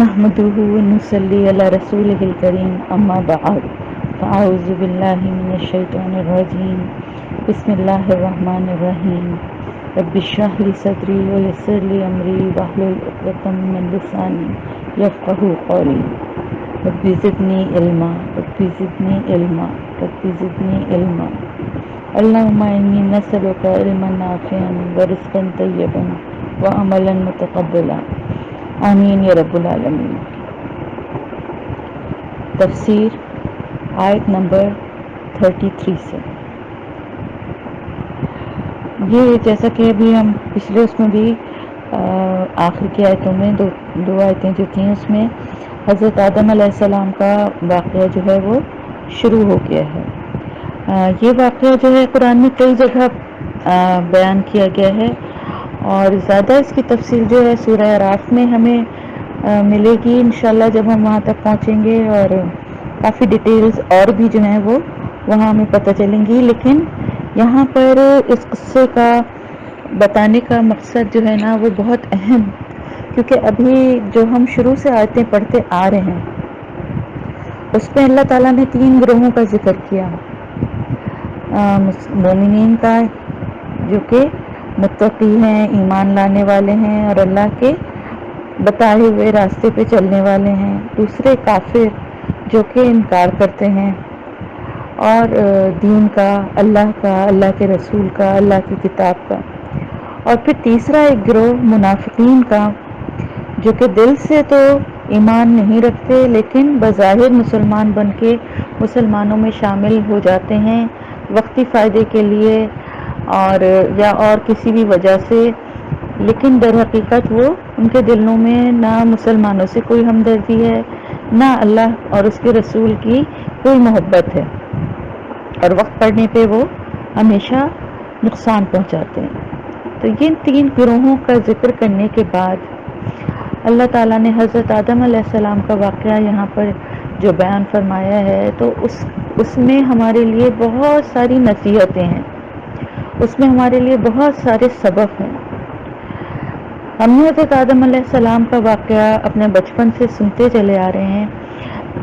نحمده ونصلي على رسوله الكريم أما بعد فأعوذ بالله من الشيطان الرجيم بسم الله الرحمن الرحيم رب اشرح لي صدري ويسر لي أمري واحلل عقدة من لساني يفقهوا قولي رب زدني علما رب زدني علما رب زدني علما اللهم إني نسألك علما نافعا ورزقا طيبا وعملا متقبلا آمین یا رب العالمین۔ تفسیر آیت نمبر 33 سے یہ جیسا کہ ابھی ہم پچھلے اس میں بھی آخر کی آیتوں میں دو آیتیں جو تھیں اس میں حضرت آدم علیہ السلام کا واقعہ جو ہے وہ شروع ہو گیا ہے۔ یہ واقعہ جو ہے قرآن میں کئی جگہ بیان کیا گیا ہے اور زیادہ اس کی تفصیل جو ہے سورہ اعراف میں ہمیں ملے گی انشاءاللہ جب ہم وہاں تک پہنچیں گے، اور کافی ڈیٹیلز اور بھی جو ہیں وہ وہاں ہمیں پتہ چلیں گی، لیکن یہاں پر اس قصے کا بتانے کا مقصد جو ہے نا وہ بہت اہم، کیونکہ ابھی جو ہم شروع سے آیتیں پڑھتے آ رہے ہیں اس میں اللہ تعالیٰ نے 3 گروہوں کا ذکر کیا۔ مومنین کا جو کہ متقی ہیں، ایمان لانے والے ہیں اور اللہ کے بتائے ہوئے راستے پہ چلنے والے ہیں۔ دوسرے کافر جو کہ انکار کرتے ہیں، اور دین کا، اللہ کے رسول کا، اللہ کی کتاب کا۔ اور پھر تیسرا ایک گروہ منافقین کا جو کہ دل سے تو ایمان نہیں رکھتے لیکن بظاہر مسلمان بن کے مسلمانوں میں شامل ہو جاتے ہیں وقتی فائدے کے لیے یا اور کسی بھی وجہ سے، لیکن در حقیقت وہ ان کے دلوں میں نہ مسلمانوں سے کوئی ہمدردی ہے، نہ اللہ اور اس کے رسول کی کوئی محبت ہے، اور وقت پڑنے پہ وہ ہمیشہ نقصان پہنچاتے ہیں۔ تو یہ 3 گروہوں کا ذکر کرنے کے بعد اللہ تعالیٰ نے حضرت آدم علیہ السلام کا واقعہ یہاں پر جو بیان فرمایا ہے، تو اس میں ہمارے لیے بہت ساری نصیحتیں ہیں، اس میں ہمارے لیے بہت سارے سبق ہیں۔ ہم نے حضرت آدم علیہ السلام کا واقعہ اپنے بچپن سے سنتے چلے آ رہے ہیں،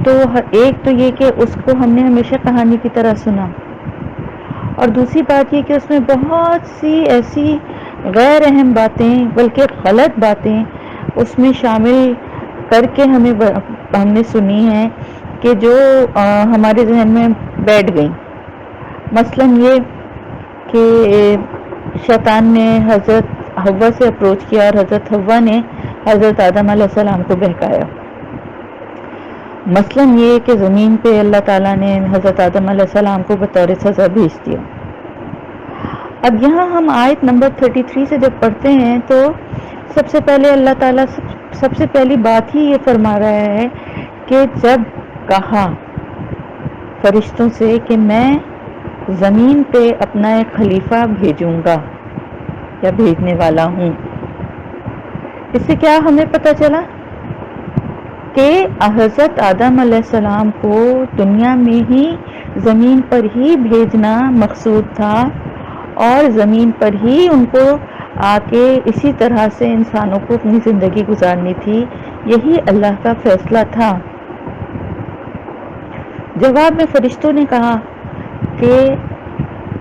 تو ایک تو یہ کہ اس کو ہم نے ہمیشہ کہانی کی طرح سنا، اور دوسری بات یہ کہ اس میں بہت سی ایسی غیر اہم باتیں بلکہ غلط باتیں اس میں شامل کر کے ہم نے سنی ہیں کہ جو ہمارے ذہن میں بیٹھ گئیں۔ مثلاً یہ کہ شیطان نے حضرت حوا سے اپروچ کیا اور حضرت حوا نے حضرت آدم علیہ السلام کو بہکایا۔ مثلاً یہ کہ زمین پہ اللہ تعالیٰ نے حضرت آدم علیہ السلام کو بطور سزا بھیج دیا۔ اب یہاں ہم آیت نمبر 33 سے جب پڑھتے ہیں تو سب سے پہلے اللہ تعالیٰ سب سے پہلی بات ہی یہ فرما رہا ہے کہ جب کہا فرشتوں سے کہ میں زمین پہ اپنا ایک خلیفہ بھیجوں گا یا بھیجنے والا ہوں، اس سے کیا ہمیں پتہ چلا کہ حضرت آدم علیہ السلام کو دنیا میں ہی زمین پر ہی بھیجنا مقصود تھا، اور زمین پر ہی ان کو آ کے اسی طرح سے انسانوں کو اپنی زندگی گزارنی تھی، یہی اللہ کا فیصلہ تھا۔ جواب میں فرشتوں نے کہا کہ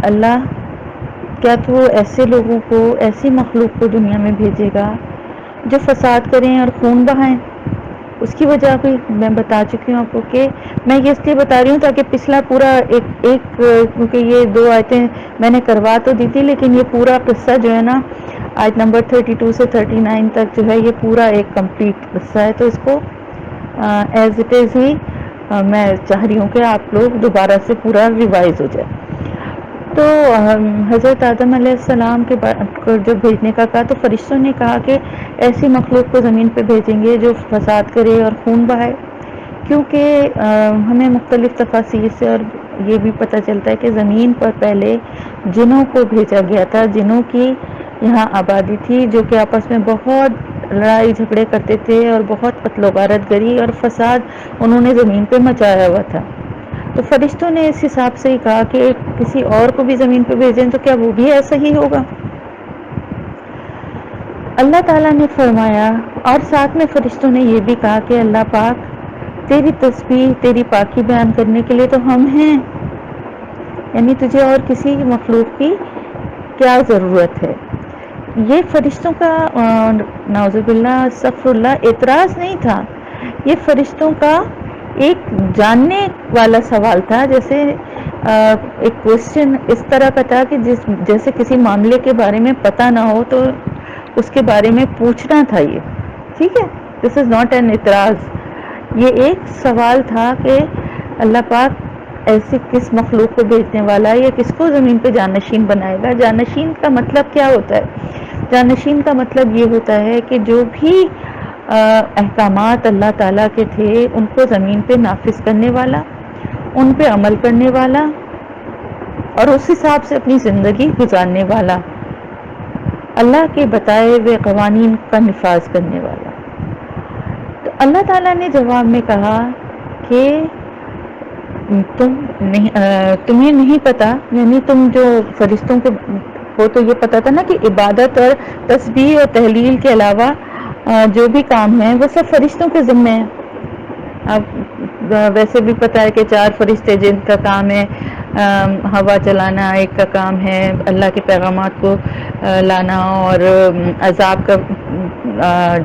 اللہ، کیا تو ایسے لوگوں کو، ایسی مخلوق کو دنیا میں بھیجے گا جو فساد کریں اور خون بہائیں؟ اس کی وجہ بھی میں بتا چکی ہوں آپ کو، کہ میں یہ اس لیے بتا رہی ہوں تاکہ پچھلا پورا ایک کیونکہ یہ 2 آیتیں میں نے کروا تو دی تھی، لیکن یہ پورا قصہ جو ہے نا آیت نمبر 32 سے 39 تک جو ہے یہ پورا ایک کمپلیٹ قصہ ہے، تو اس کو ایز اٹ از ہی میں چاہ رہی ہوں کہ آپ لوگ دوبارہ سے پورا ریوائز ہو جائے۔ تو حضرت آدم علیہ السلام کے جب بھیجنے کا کہا تو فرشتوں نے کہا کہ ایسی مخلوق کو زمین پہ بھیجیں گے جو فساد کرے اور خون بہائے، کیونکہ ہمیں مختلف تفاسیر سے اور یہ بھی پتہ چلتا ہے کہ زمین پر پہلے جنوں کو بھیجا گیا تھا، جنوں کی یہاں آبادی تھی جو کہ آپس میں بہت لڑائی جھگڑے کرتے تھے اور بہت قتل و غارت گری اور فساد انہوں نے زمین پہ مچایا ہوا تھا۔ تو فرشتوں نے اس حساب سے ہی کہا کہ کسی اور کو بھی زمین پہ بھیجیں تو کیا وہ بھی ایسا ہی ہوگا؟ اللہ تعالیٰ نے فرمایا، اور ساتھ میں فرشتوں نے یہ بھی کہا کہ اللہ پاک تیری تسبیح، تیری پاکی بیان کرنے کے لیے تو ہم ہیں، یعنی تجھے اور کسی مخلوق کی کیا ضرورت ہے۔ یہ فرشتوں کا نعوذ باللہ استغفر اللہ اعتراض نہیں تھا، یہ فرشتوں کا ایک جاننے والا سوال تھا، جیسے ایک کوشچن اس طرح کا تھا کہ جیسے کسی معاملے کے بارے میں پتہ نہ ہو تو اس کے بارے میں پوچھنا تھا، یہ ٹھیک ہے، دس از ناٹ این اعتراض، یہ ایک سوال تھا کہ اللہ پاک ایسے کس مخلوق کو بھیجنے والا ہے، یا کس کو زمین پہ جانشین بنائے گا۔ جانشین کا مطلب کیا ہوتا ہے؟ جانشین کا مطلب یہ ہوتا ہے کہ جو بھی احکامات اللہ تعالیٰ کے تھے ان کو زمین پہ نافذ کرنے والا، ان پہ عمل کرنے والا اور اس حساب سے اپنی زندگی گزارنے والا، اللہ کے بتائے ہوئے قوانین کا نفاذ کرنے والا۔ تو اللہ تعالیٰ نے جواب میں کہا کہ تمہیں نہیں پتا، یعنی تم جو فرشتوں کو تو یہ پتا تھا نا کہ عبادت اور تسبیح اور تحلیل کے علاوہ جو بھی کام ہے وہ سب فرشتوں کے ذمے ہیں۔ اب ویسے بھی پتا ہے کہ 4 فرشتے جن کا کام ہے ہوا چلانا، ایک کا کام ہے اللہ کے پیغامات کو لانا اور عذاب کا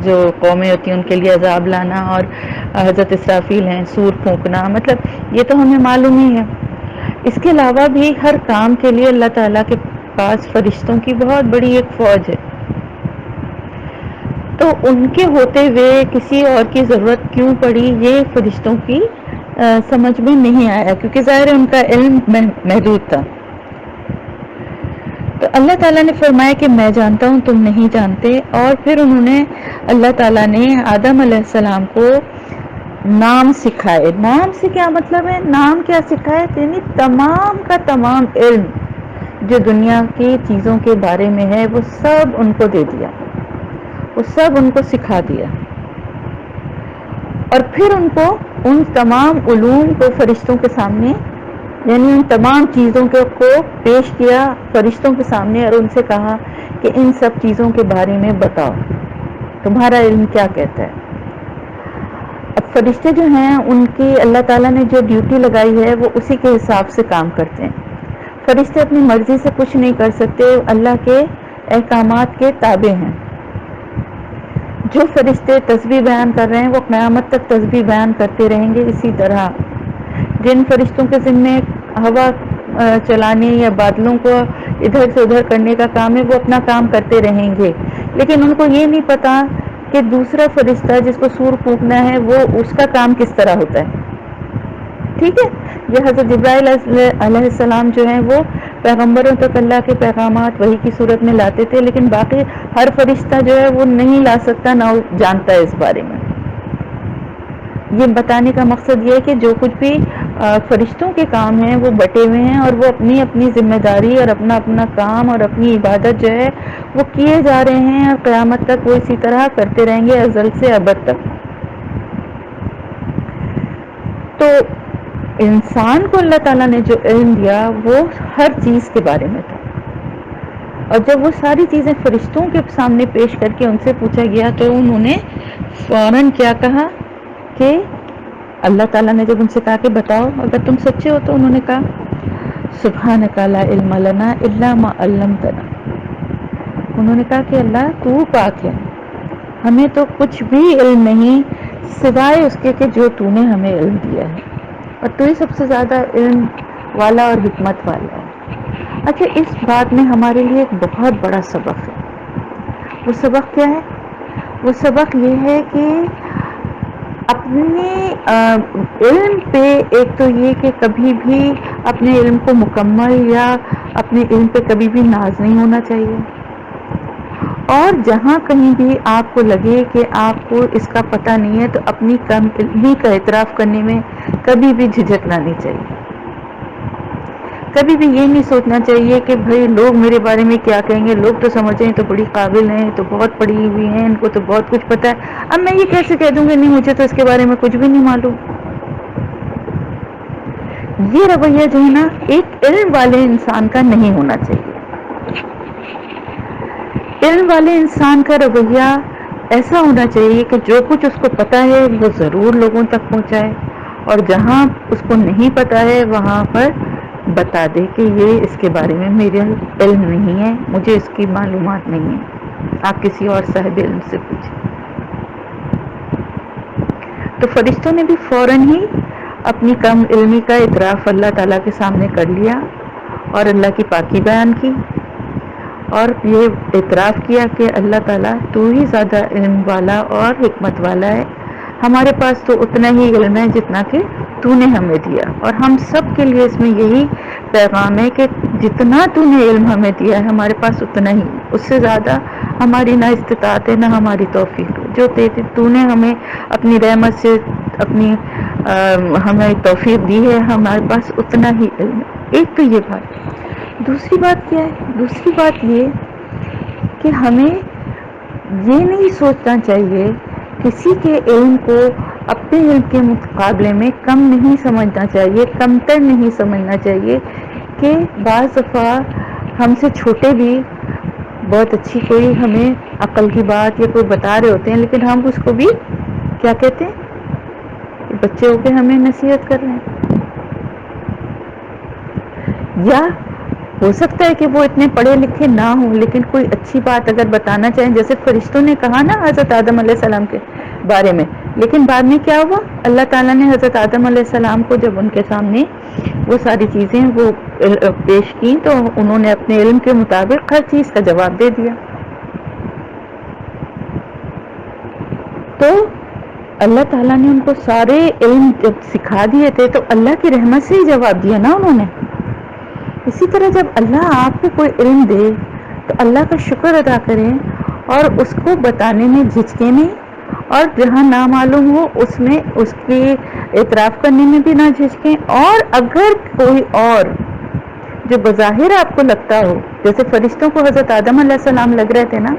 جو قومیں ہوتی ہیں ان کے لیے عذاب لانا، اور حضرت اسرافیل ہیں سور پھونکنا، مطلب یہ تو ہمیں معلوم ہی ہے۔ اس کے علاوہ بھی ہر کام کے لیے اللہ تعالیٰ کے پاس فرشتوں کی بہت بڑی ایک فوج ہے، تو ان کے ہوتے ہوئے کسی اور کی ضرورت کیوں پڑی، یہ فرشتوں کی سمجھ میں نہیں آیا، کیونکہ ظاہر ہے ان کا علم محدود تھا۔ تو اللہ تعالیٰ نے فرمایا کہ میں جانتا ہوں تم نہیں جانتے، اور پھر انہوں نے اللہ تعالیٰ نے آدم علیہ السلام کو نام سکھائے۔ نام سے کیا مطلب ہے؟ نام کیا سکھائے؟ یعنی تمام کا تمام علم جو دنیا کی چیزوں کے بارے میں ہے وہ سب ان کو دے دیا، وہ سب ان کو سکھا دیا، اور پھر ان کو ان تمام علوم کو فرشتوں کے سامنے، یعنی ان تمام چیزوں کو پیش کیا فرشتوں کے سامنے، اور ان سے کہا کہ ان سب چیزوں کے بارے میں بتاؤ تمہارا علم کیا کہتا ہے۔ اب فرشتے جو ہیں ان کی اللہ تعالیٰ نے جو ڈیوٹی لگائی ہے وہ اسی کے حساب سے کام کرتے ہیں۔ فرشتے اپنی مرضی سے کچھ نہیں کر سکتے، اللہ کے احکامات کے تابع ہیں۔ جو فرشتے تسبیح بیان کر رہے ہیں وہ قیامت تک تسبیح بیان کرتے رہیں گے اسی طرح۔ جن فرشتوں کے ذمے ہوا چلانے یا بادلوں کو ادھر سے ادھر کرنے کا کام ہے وہ اپنا کام کرتے رہیں گے، لیکن ان کو یہ نہیں پتا کہ دوسرا فرشتہ جس کو سور پھونکنا ہے وہ اس کا کام کس طرح ہوتا ہے، ٹھیک ہے۔ یہ حضرت جبرائیل علیہ السلام جو ہیں وہ پیغمبروں تک اللہ کے پیغامات وحی کی صورت میں لاتے تھے، لیکن باقی ہر فرشتہ جو ہے وہ نہیں لا سکتا، نہ جانتا ہے اس بارے میں۔ یہ بتانے کا مقصد یہ ہے کہ جو کچھ بھی فرشتوں کے کام ہیں وہ بٹے ہوئے ہیں، اور وہ اپنی اپنی ذمہ داری اور اپنا اپنا کام اور اپنی عبادت جو ہے وہ کیے جا رہے ہیں، اور قیامت تک وہ اسی طرح کرتے رہیں گے ازل سے ابد تک۔ تو انسان کو اللہ تعالیٰ نے جو علم دیا وہ ہر چیز کے بارے میں تھا، اور جب وہ ساری چیزیں فرشتوں کے سامنے پیش کر کے ان سے پوچھا گیا تو انہوں نے فوراً کیا کہا کہ اللہ تعالیٰ نے جب ان سے کہا کہ بتاؤ اگر تم سچے ہو، تو انہوں نے کہا سبحانک لا علم لنا الا ما علمتنا، انہوں نے کہا کہ اللہ تو پاک ہے، ہمیں تو کچھ بھی علم نہیں سوائے اس کے کہ جو تو نے ہمیں علم دیا ہے، اور تو ہی سب سے زیادہ علم والا اور حکمت والا ہے۔ اچھا، اس بات میں ہمارے لیے ایک بہت بڑا سبق ہے۔ وہ سبق کیا ہے؟ وہ سبق یہ ہے کہ اپنے علم پہ ایک تو یہ کہ کبھی بھی اپنے علم کو مکمل یا اپنے علم پہ کبھی بھی ناز نہیں ہونا چاہیے، اور جہاں کہیں بھی آپ کو لگے کہ آپ کو اس کا پتہ نہیں ہے تو اپنی کم علمی کا اعتراف کرنے میں کبھی بھی جھجکنا نہیں چاہیے۔ کبھی بھی یہ نہیں سوچنا چاہیے کہ بھئی لوگ میرے بارے میں کیا کہیں گے، لوگ تو سمجھیں تو بڑی قابل ہیں، تو بہت پڑھی ہوئی ہیں، ان کو تو بہت کچھ پتہ ہے، اب میں یہ کیسے کہہ دوں گی نہیں مجھے تو اس کے بارے میں کچھ بھی نہیں معلوم۔ یہ رویہ جو ہے نا ایک علم والے انسان کا نہیں ہونا چاہیے۔ علم والے انسان کا رویہ ایسا ہونا چاہیے کہ جو کچھ اس کو پتہ ہے وہ ضرور لوگوں تک پہنچائے، اور جہاں اس کو نہیں پتہ ہے وہاں پر بتا دے کہ یہ اس کے بارے میں میرا علم نہیں ہے، مجھے اس کی معلومات نہیں ہے، آپ کسی اور صاحب علم سے پوچھیں۔ تو فرشتوں نے بھی فوراً ہی اپنی کم علمی کا اعتراف اللہ تعالیٰ کے سامنے کر لیا اور اللہ کی پاکی بیان کی، اور یہ اعتراف کیا کہ اللہ تعالیٰ تو ہی زیادہ علم والا اور حکمت والا ہے، ہمارے پاس تو اتنا ہی علم ہے جتنا کہ تو نے ہمیں دیا، اور ہم سب کے لیے اس میں یہی پیغام ہے کہ جتنا تو نے علم ہمیں دیا ہے ہمارے پاس اتنا ہی، اس سے زیادہ ہماری نہ استطاعت ہے نہ ہماری توفیق ہے، جو تو نے ہمیں اپنی رحمت سے اپنی ہمیں توفیق دی ہے، ہمارے پاس اتنا ہی علم ہے۔ ایک تو یہ بات۔ دوسری بات کیا ہے؟ دوسری بات یہ کہ ہمیں یہ نہیں سوچنا چاہیے، کسی کے علم کو اپنے علم کے مقابلے میں کم نہیں سمجھنا چاہیے، کمتر نہیں سمجھنا چاہیے، کہ بعض دفعہ ہم سے چھوٹے بھی بہت اچھی کوئی ہمیں عقل کی بات یا کوئی بتا رہے ہوتے ہیں، لیکن ہم اس کو بھی کیا کہتے ہیں کہ بچے ہو کے ہمیں نصیحت کر رہے ہیں، یا ہو سکتا ہے کہ وہ اتنے پڑھے لکھے نہ ہوں لیکن کوئی اچھی بات اگر بتانا چاہیں، جیسے فرشتوں نے کہا نا حضرت آدم علیہ السلام کے بارے میں، لیکن بعد میں کیا ہوا؟ اللہ تعالیٰ نے حضرت آدم علیہ السلام کو جب ان کے سامنے وہ ساری چیزیں وہ پیش کی تو انہوں نے اپنے علم کے مطابق ہر چیز کا جواب دے دیا۔ تو اللہ تعالیٰ نے ان کو سارے علم جب سکھا دیے تھے تو اللہ کی رحمت سے ہی جواب دیا نا انہوں نے۔ اسی طرح جب اللہ آپ کو کوئی علم دے تو اللہ کا شکر ادا کریں اور اس کو بتانے میں جھجکیں نہیں، اور جہاں نہ معلوم ہو اس میں اس کے اعتراف کرنے میں بھی نہ جھجکیں، اور اگر کوئی اور جو بظاہر آپ کو لگتا ہو، جیسے فرشتوں کو حضرت آدم علیہ السلام لگ رہے تھے نا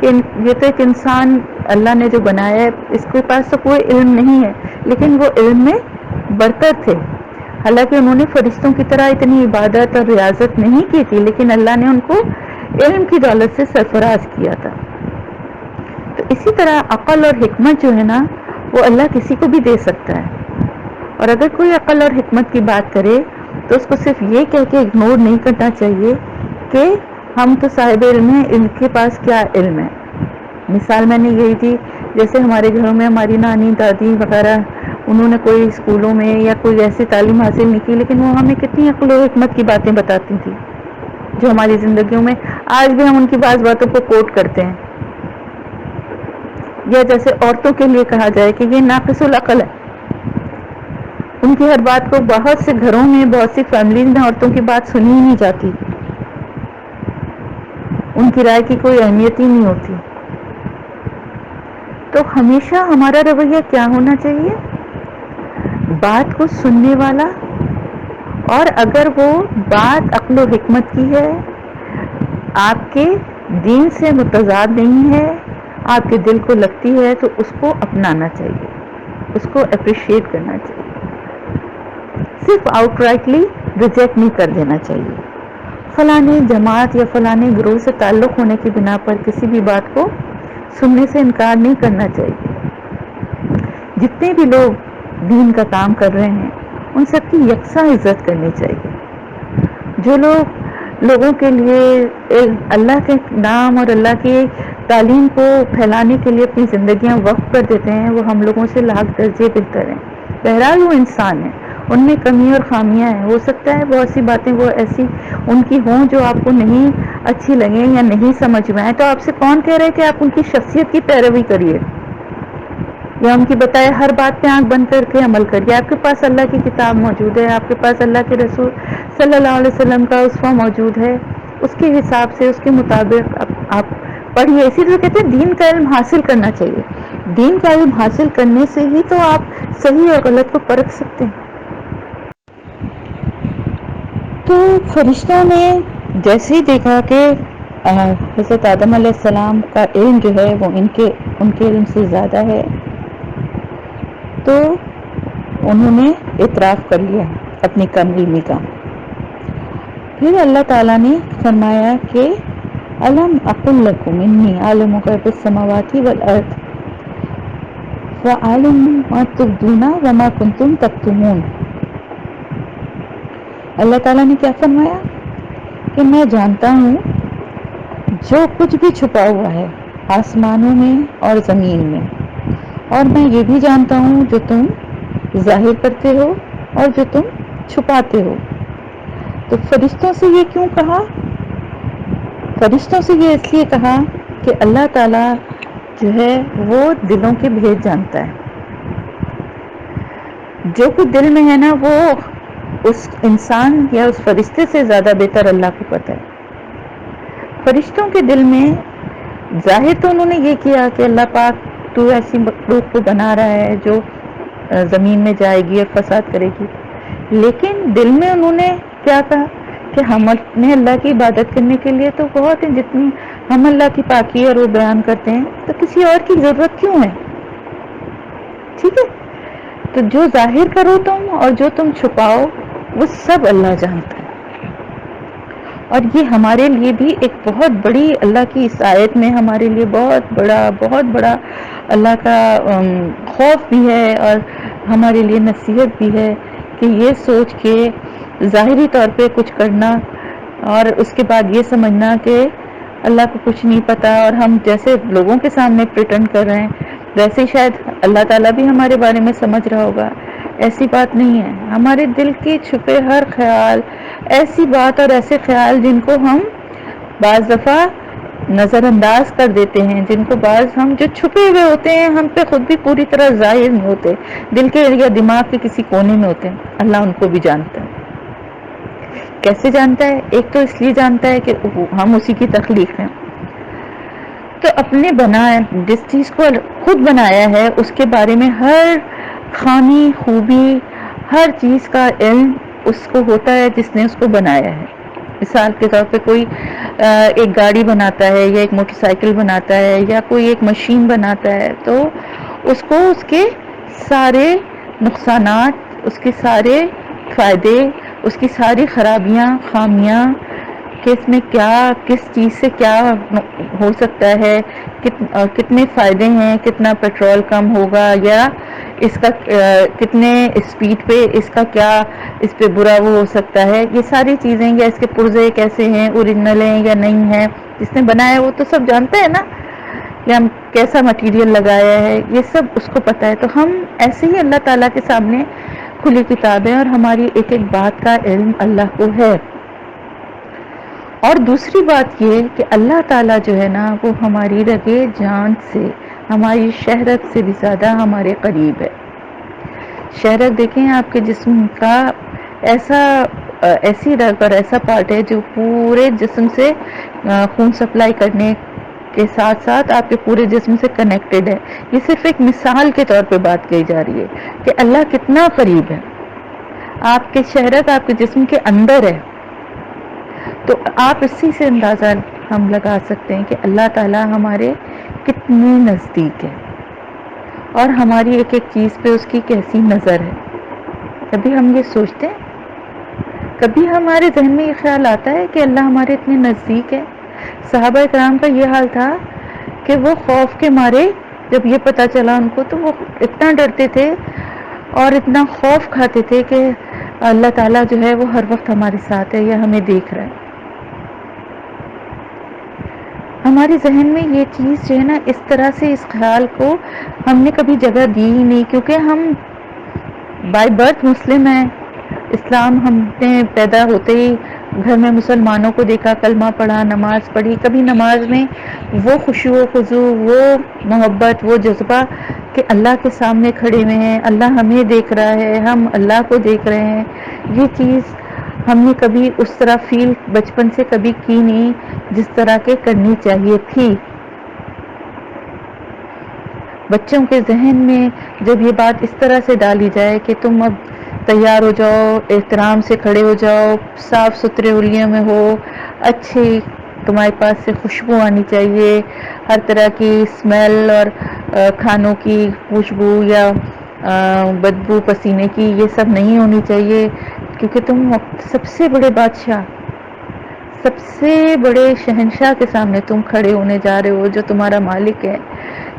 کہ یہ تو ایک انسان اللہ نے جو بنایا ہے اس کے پاس تو کوئی علم نہیں ہے، لیکن وہ علم میں برتر تھے، حالانکہ انہوں نے فرشتوں کی طرح اتنی عبادت اور ریاضت نہیں کی تھی، لیکن اللہ نے ان کو علم کی دولت سے سرفراز کیا تھا۔ تو اسی طرح عقل اور حکمت جو ہے نا وہ اللہ کسی کو بھی دے سکتا ہے، اور اگر کوئی عقل اور حکمت کی بات کرے تو اس کو صرف یہ کہہ کے اگنور نہیں کرنا چاہیے کہ ہم تو صاحب علم ہیں، ان کے پاس کیا علم ہے۔ مثال میں نے یہی دی، جیسے ہمارے گھروں میں ہماری نانی دادی وغیرہ انہوں نے کوئی اسکولوں میں یا کوئی ایسی تعلیم حاصل نہیں کی، لیکن وہ ہمیں کتنی عقل و حکمت کی باتیں بتاتی تھی جو ہماری زندگیوں میں آج بھی ہم ان کی بعض باتوں کو کوٹ کرتے ہیں۔ یا جیسے عورتوں کے لیے کہا جائے کہ یہ ناقص العقل ہے، ان کی ہر بات کو بہت سے گھروں میں بہت سی فیملیز میں عورتوں کی بات سنی ہی نہیں جاتی، ان کی رائے کی کوئی اہمیت ہی نہیں ہوتی۔ تو ہمیشہ ہمارا رویہ کیا ہونا چاہیے؟ بات کو سننے والا، اور اگر وہ بات عقل و حکمت کی ہے، آپ کے دین سے متضاد نہیں ہے، آپ کے دل کو لگتی ہے، تو اس کو اپنانا چاہیے، اس کو اپریشیٹ کرنا چاہیے، صرف آؤٹ رائٹلی ریجیکٹ نہیں کر دینا چاہیے۔ فلانے جماعت یا فلانے گروہ سے تعلق ہونے کی بنا پر کسی بھی بات کو سننے سے انکار نہیں کرنا چاہیے۔ جتنے بھی لوگ دین کا کام کر رہے ہیں ان سب کی یکساں عزت کرنی چاہیے۔ جو لوگ لوگوں کے لیے اللہ کے نام اور اللہ کی تعلیم کو پھیلانے کے لیے اپنی زندگیاں وقف کر دیتے ہیں وہ ہم لوگوں سے لاکھ درجے بہتر ہیں۔ بہرحال وہ انسان ہیں، ان میں کمی اور خامیاں ہیں، ہو سکتا ہے بہت سی باتیں وہ ایسی ان کی ہوں جو آپ کو نہیں اچھی لگیں یا نہیں سمجھ میں آئے، تو آپ سے کون کہہ رہے کہ آپ ان کی شخصیت کی پیروی کریے یا ان کی بتائے ہر بات پہ آنکھ بند کر کے عمل کریے۔ آپ کے پاس اللہ کی کتاب موجود ہے، آپ کے پاس اللہ کے رسول صلی اللہ علیہ وسلم کا اسوہ موجود ہے، اس کے حساب سے اس کے مطابق آپ پڑھیے۔ اسی لیے کہتے ہیں دین کا علم حاصل کرنا چاہیے، دین کا علم حاصل کرنے سے ہی تو آپ صحیح اور غلط کو پرکھ سکتے ہیں۔ تو فرشتوں نے جیسے ہی دیکھا کہ حضرت آدم علیہ السلام کا علم جو ہے وہ ان کے علم سے زیادہ ہے، تو انہوں نے اعتراف کر لیا اپنی کم علمی کا۔ پھر اللہ تعالیٰ نے فرمایا کہ الم اقل لکم انی عالم غیب السماوات والارض وعالم ما تبدون وما کنتم تکتمون. اللہ تعالیٰ نے کیا فرمایا کہ میں جانتا ہوں جو کچھ بھی چھپا ہوا ہے آسمانوں میں اور زمین میں، اور میں یہ بھی جانتا ہوں جو تم ظاہر کرتے ہو اور جو تم چھپاتے ہو. تو فرشتوں سے یہ کیوں کہا؟ فرشتوں سے یہ اس لیے کہا کہ اللہ تعالیٰ جو ہے وہ دلوں کے بھید جانتا ہے. جو کچھ دل میں ہے نا وہ اس انسان یا اس فرشتے سے زیادہ بہتر اللہ کو پتہ ہے. فرشتوں کے دل میں ظاہر تو انہوں نے یہ کیا کہ اللہ پاک تو ایسی مخلوق کو بنا رہا ہے جو زمین میں جائے گی اور فساد کرے گی، لیکن دل میں انہوں نے کیا کہا کہ ہم نے اللہ کی عبادت کرنے کے لیے تو بہت ہیں، جتنی ہم اللہ کی پاکی اور وہ بیان کرتے ہیں تو کسی اور کی ضرورت کیوں ہے. ٹھیک ہے، تو جو ظاہر کرو تم اور جو تم چھپاؤ وہ سب اللہ جانتا ہے. اور یہ ہمارے لیے بھی ایک بہت بڑی اللہ کی اس آیت میں ہمارے لیے بہت بڑا اللہ کا خوف بھی ہے اور ہمارے لیے نصیحت بھی ہے کہ یہ سوچ کے ظاہری طور پہ کچھ کرنا اور اس کے بعد یہ سمجھنا کہ اللہ کو کچھ نہیں پتا اور ہم جیسے لوگوں کے سامنے پریٹنڈ کر رہے ہیں ویسے ہی شاید اللہ تعالیٰ بھی ہمارے بارے میں سمجھ رہا ہوگا. ایسی بات نہیں ہے. ہمارے دل کے چھپے ہر خیال، ایسی بات اور ایسے خیال جن کو ہم بعض دفعہ نظر انداز کر دیتے ہیں، جن کو بعض ہم جو چھپے ہوئے ہوتے ہیں ہم پہ خود بھی پوری طرح ظاہر نہیں ہوتے، دل کے یا دماغ کے کسی کونے میں ہوتے ہیں، اللہ ان کو بھی جانتا ہے. کیسے جانتا ہے؟ ایک تو اس لیے جانتا ہے کہ ہم اسی کی تخلیق ہیں. تو اپنے جس چیز کو خود بنایا ہے اس کے بارے میں ہر خامی خوبی ہر چیز کا علم اس کو ہوتا ہے جس نے اس کو بنایا ہے. مثال کے طور پہ کوئی ایک گاڑی بناتا ہے یا ایک موٹر سائیکل بناتا ہے یا کوئی ایک مشین بناتا ہے تو اس کو اس کے سارے نقصانات، اس کے سارے فائدے، اس کی ساری خرابیاں خامیاں کہ اس میں کیا کس چیز سے کیا ہو سکتا ہے، کتنے فائدے ہیں، کتنا پیٹرول کم ہوگا یا اس کا کتنے اسپیڈ پہ اس کا کیا اس پہ برا وہ ہو سکتا ہے، یہ ساری چیزیں، یا اس کے پرزے کیسے ہیں، اوریجنل ہیں یا نہیں ہیں، جس نے بنایا وہ تو سب جانتا ہے نا، یا ہم کیسا مٹیریل لگایا ہے یہ سب اس کو پتا ہے. تو ہم ایسے ہی اللہ تعالیٰ کے سامنے کھلی کتاب ہے اور ہماری ایک ایک بات کا علم اللہ کو ہے. اور دوسری بات یہ کہ اللہ تعالیٰ جو ہے نا وہ ہماری رگے جان سے، ہماری شہرت سے بھی زیادہ ہمارے قریب ہے. شہرت دیکھیں آپ کے جسم کا ایسی رگ اور ایسا پارٹ ہے جو پورے جسم سے خون سپلائی کرنے کے ساتھ ساتھ آپ کے پورے جسم سے کنیکٹڈ ہے. یہ صرف ایک مثال کے طور پہ بات کہی جا رہی ہے کہ اللہ کتنا قریب ہے. آپ کے شہرت آپ کے جسم کے اندر ہے، تو آپ اسی سے اندازہ ہم لگا سکتے ہیں کہ اللہ تعالیٰ ہمارے کتنے نزدیک ہے اور ہماری ایک ایک چیز پہ اس کی کیسی نظر ہے. کبھی ہم یہ سوچتے ہیں، کبھی ہمارے ذہن میں یہ خیال آتا ہے کہ اللہ ہمارے اتنے نزدیک ہے. صحابہ کرام کا یہ حال تھا کہ وہ خوف کے مارے جب یہ پتا چلا ان کو تو وہ اتنا ڈرتے تھے اور اتنا خوف کھاتے تھے کہ اللہ تعالیٰ جو ہے وہ ہر وقت ہمارے ساتھ ہے یا ہمیں دیکھ رہا ہے. ہمارے ذہن میں یہ چیز جو ہے نا اس طرح سے اس خیال کو ہم نے کبھی جگہ دی ہی نہیں، کیونکہ ہم بائی برتھ مسلم ہیں. اسلام ہم نے پیدا ہوتے ہی گھر میں مسلمانوں کو دیکھا، کلمہ پڑھا، نماز پڑھی. کبھی نماز میں وہ خشوع و خضوع، وہ محبت، وہ جذبہ کہ اللہ کے سامنے کھڑے ہوئے ہیں، اللہ ہمیں دیکھ رہا ہے، ہم اللہ کو دیکھ رہے ہیں، یہ چیز ہم نے کبھی اس طرح فیل بچپن سے کبھی کی نہیں جس طرح کے کرنی چاہیے تھی. بچوں کے ذہن میں جب یہ بات اس طرح سے ڈالی جائے کہ تم اب تیار ہو جاؤ، احترام سے کھڑے ہو جاؤ، صاف ستھرے حلیوں میں ہو، اچھی تمہارے پاس سے خوشبو آنی چاہیے، ہر طرح کی اسمیل اور کھانوں کی خوشبو یا بدبو پسینے کی یہ سب نہیں ہونی چاہیے، کیونکہ تم سب سے بڑے بادشاہ، سب سے بڑے شہنشاہ کے سامنے تم کھڑے ہونے جا رہے ہو، جو تمہارا مالک ہے،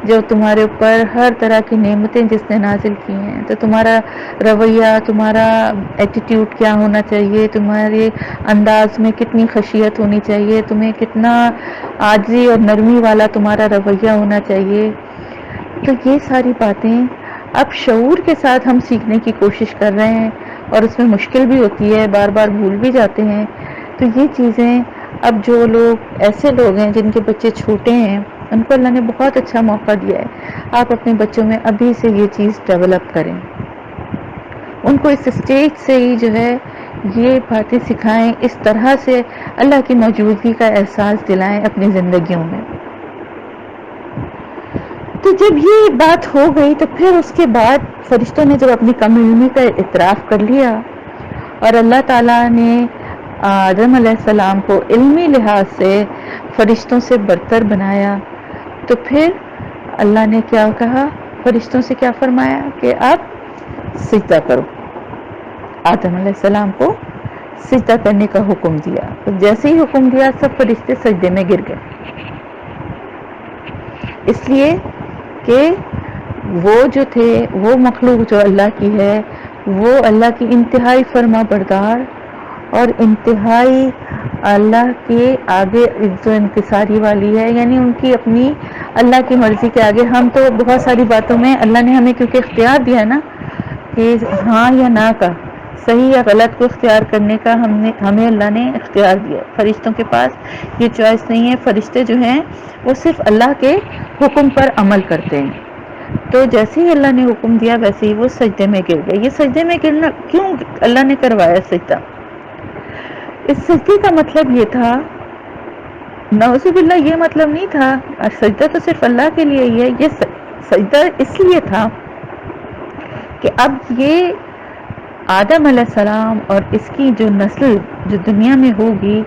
جو تمہارے اوپر ہر طرح کی نعمتیں جس نے نازل کی ہیں. تو تمہارا رویہ، تمہارا ایٹیٹیوڈ کیا ہونا چاہیے، تمہارے انداز میں کتنی خشیت ہونی چاہیے، تمہیں کتنا عاجزی اور نرمی والا تمہارا رویہ ہونا چاہیے. تو یہ ساری باتیں اب شعور کے ساتھ ہم سیکھنے کی کوشش کر رہے ہیں، اور اس میں مشکل بھی ہوتی ہے، بار بار بھول بھی جاتے ہیں. تو یہ چیزیں اب جو لوگ ایسے لوگ ہیں جن کے بچے چھوٹے ہیں، ان کو اللہ نے بہت اچھا موقع دیا ہے. آپ اپنے بچوں میں ابھی سے یہ چیز ڈیولپ کریں، ان کو اس اسٹیج سے ہی جو ہے یہ باتیں سکھائیں، اس طرح سے اللہ کی موجودگی کا احساس دلائیں اپنی زندگیوں میں. تو جب یہ بات ہو گئی تو پھر اس کے بعد فرشتوں نے جب اپنی کمی کا اعتراف کر لیا اور اللہ تعالیٰ نے آدم علیہ السلام کو علمی لحاظ سے فرشتوں سے برتر بنایا، تو پھر اللہ نے کیا کہا، فرشتوں سے کیا فرمایا کہ آپ سجدہ کرو. آدم علیہ السلام کو سجدہ کرنے کا حکم دیا. تو جیسے ہی حکم دیا سب فرشتے سجدے میں گر گئے، اس لیے کہ وہ جو تھے، وہ مخلوق جو اللہ کی ہے، وہ اللہ کی انتہائی فرما بردار اور انتہائی اللہ کے آگے جو انکساری والی ہے. یعنی ان کی اپنی اللہ کی مرضی کے آگے، ہم تو بہت ساری باتوں میں اللہ نے ہمیں کیونکہ اختیار دیا ہے نا کہ ہاں یا نہ کا، صحیح یا غلط کو اختیار کرنے کا ہمیں اللہ نے اختیار دیا. فرشتوں کے پاس یہ چوائس نہیں ہے. فرشتے جو ہیں وہ صرف اللہ کے حکم پر عمل کرتے ہیں. تو جیسے ہی اللہ نے حکم دیا ویسے ہی وہ سجدے میں گر گئے. یہ سجدے میں گرنا کیوں اللہ نے کروایا سجدہ؟ اس سجدے کا مطلب یہ تھا، نعوذ باللہ یہ مطلب نہیں تھا، سجدہ تو صرف اللہ کے لیے ہی ہے. یہ سجدہ اس لیے تھا کہ اب یہ آدم علیہ السلام اور اس کی جو نسل جو دنیا میں ہوگی،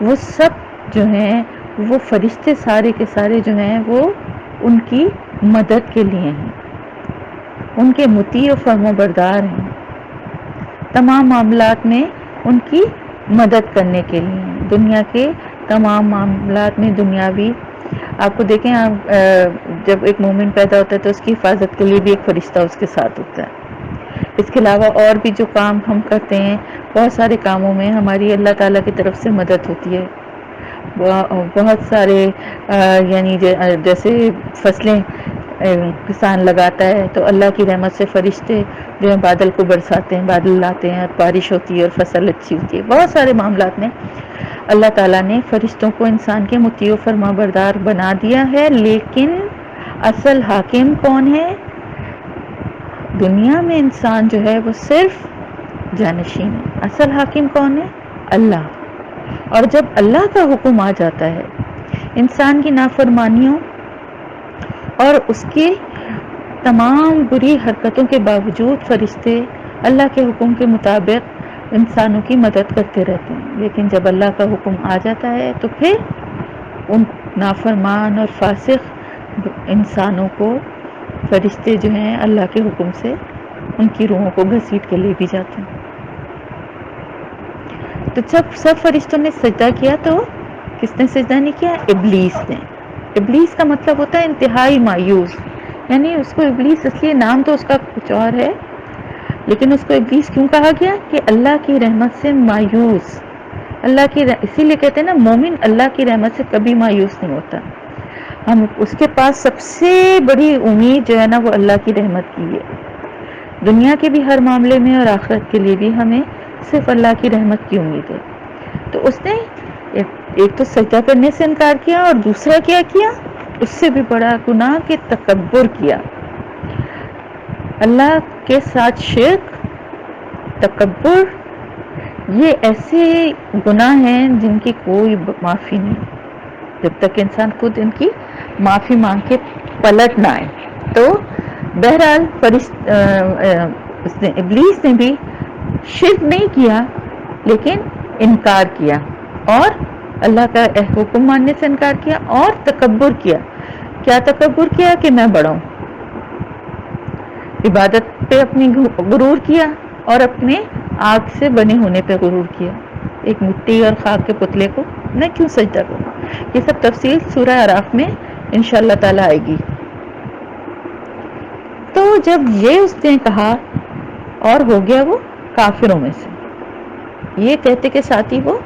وہ سب جو ہیں وہ فرشتے سارے کے سارے جو ہیں وہ ان کی مدد کے لیے ہیں، ان کے مطیع و فرما بردار ہیں، تمام معاملات میں ان کی مدد کرنے کے لیے ہیں. دنیا کے تمام معاملات میں دنیاوی، آپ کو دیکھیں جب ایک مومن پیدا ہوتا ہے تو اس کی حفاظت کے لیے بھی ایک فرشتہ اس کے ساتھ ہوتا ہے. اس کے علاوہ اور بھی جو کام ہم کرتے ہیں، بہت سارے کاموں میں ہماری اللہ تعالیٰ کی طرف سے مدد ہوتی ہے. بہت سارے یعنی جیسے فصلیں کسان لگاتا ہے تو اللہ کی رحمت سے فرشتے جو ہیں بادل کو برساتے ہیں، بادل لاتے ہیں، بارش ہوتی ہے اور فصل اچھی ہوتی ہے. بہت سارے معاملات میں اللہ تعالیٰ نے فرشتوں کو انسان کے مطیع و فرما بردار بنا دیا ہے. لیکن اصل حاکم کون ہے؟ دنیا میں انسان جو ہے وہ صرف جانشین ہے. اصل حاکم کون ہے؟ اللہ. اور جب اللہ کا حکم آ جاتا ہے، انسان کی نافرمانیوں اور اس کی تمام بری حرکتوں کے باوجود فرشتے اللہ کے حکم کے مطابق انسانوں کی مدد کرتے رہتے ہیں. لیکن جب اللہ کا حکم آ جاتا ہے تو پھر ان نافرمان اور فاسق انسانوں کو فرشتے جو ہیں اللہ کے حکم سے ان کی روحوں کو گھسیٹ کے لے بھی جاتے ہیں. تو جب سب فرشتوں نے سجدہ کیا تو کس نے سجدہ نہیں کیا؟ ابلیس نے. ابلیس کا مطلب ہوتا ہے انتہائی مایوس. یعنی اس کو ابلیس اس لیے نام تو اس کا کچھ اور ہے، لیکن اس کو ابلیس کیوں کہا گیا؟ کہ اللہ کی رحمت سے مایوس. اللہ کی اسی لیے کہتے ہیں نا مومن اللہ کی رحمت سے کبھی مایوس نہیں ہوتا. ہم اس کے پاس سب سے بڑی امید جو ہے نا وہ اللہ کی رحمت کی ہے. دنیا کے بھی ہر معاملے میں اور آخرت کے لیے بھی ہمیں صرف اللہ کی رحمت کی امید ہے. تو اس نے ایک تو سجدہ کرنے سے انکار کیا، اور دوسرا کیا کیا؟ اس سے بھی بڑا گناہ کہ تکبر کیا. اللہ کے ساتھ شرک، تکبر، یہ ایسے گناہ ہیں جن کی کوئی معافی نہیں جب تک انسان خود ان کی معافی مانگ کے پلٹ نہ آئے. تو بہرحال ابلیس نے بھی شرک نہیں کیا لیکن انکار کیا، اور اللہ کا حکم ماننے سے انکار کیا، اور تکبر کیا. کیا تکبر کیا؟ کہ میں بڑا ہوں. عبادت پہ اپنی غرور کیا اور اپنے آگ سے بنے ہونے پہ غرور کیا. ایک مٹی اور خاک کے پتلے کو میں کیوں سجدہ کروں؟ یہ سب تفصیل سورہ اعراف میں انشاءاللہ تعالی آئے گی۔ تو جب یہ اس نے کہا اور ہو گیا وہ کافروں میں سے، یہ کہتے کہ ساتھی وہ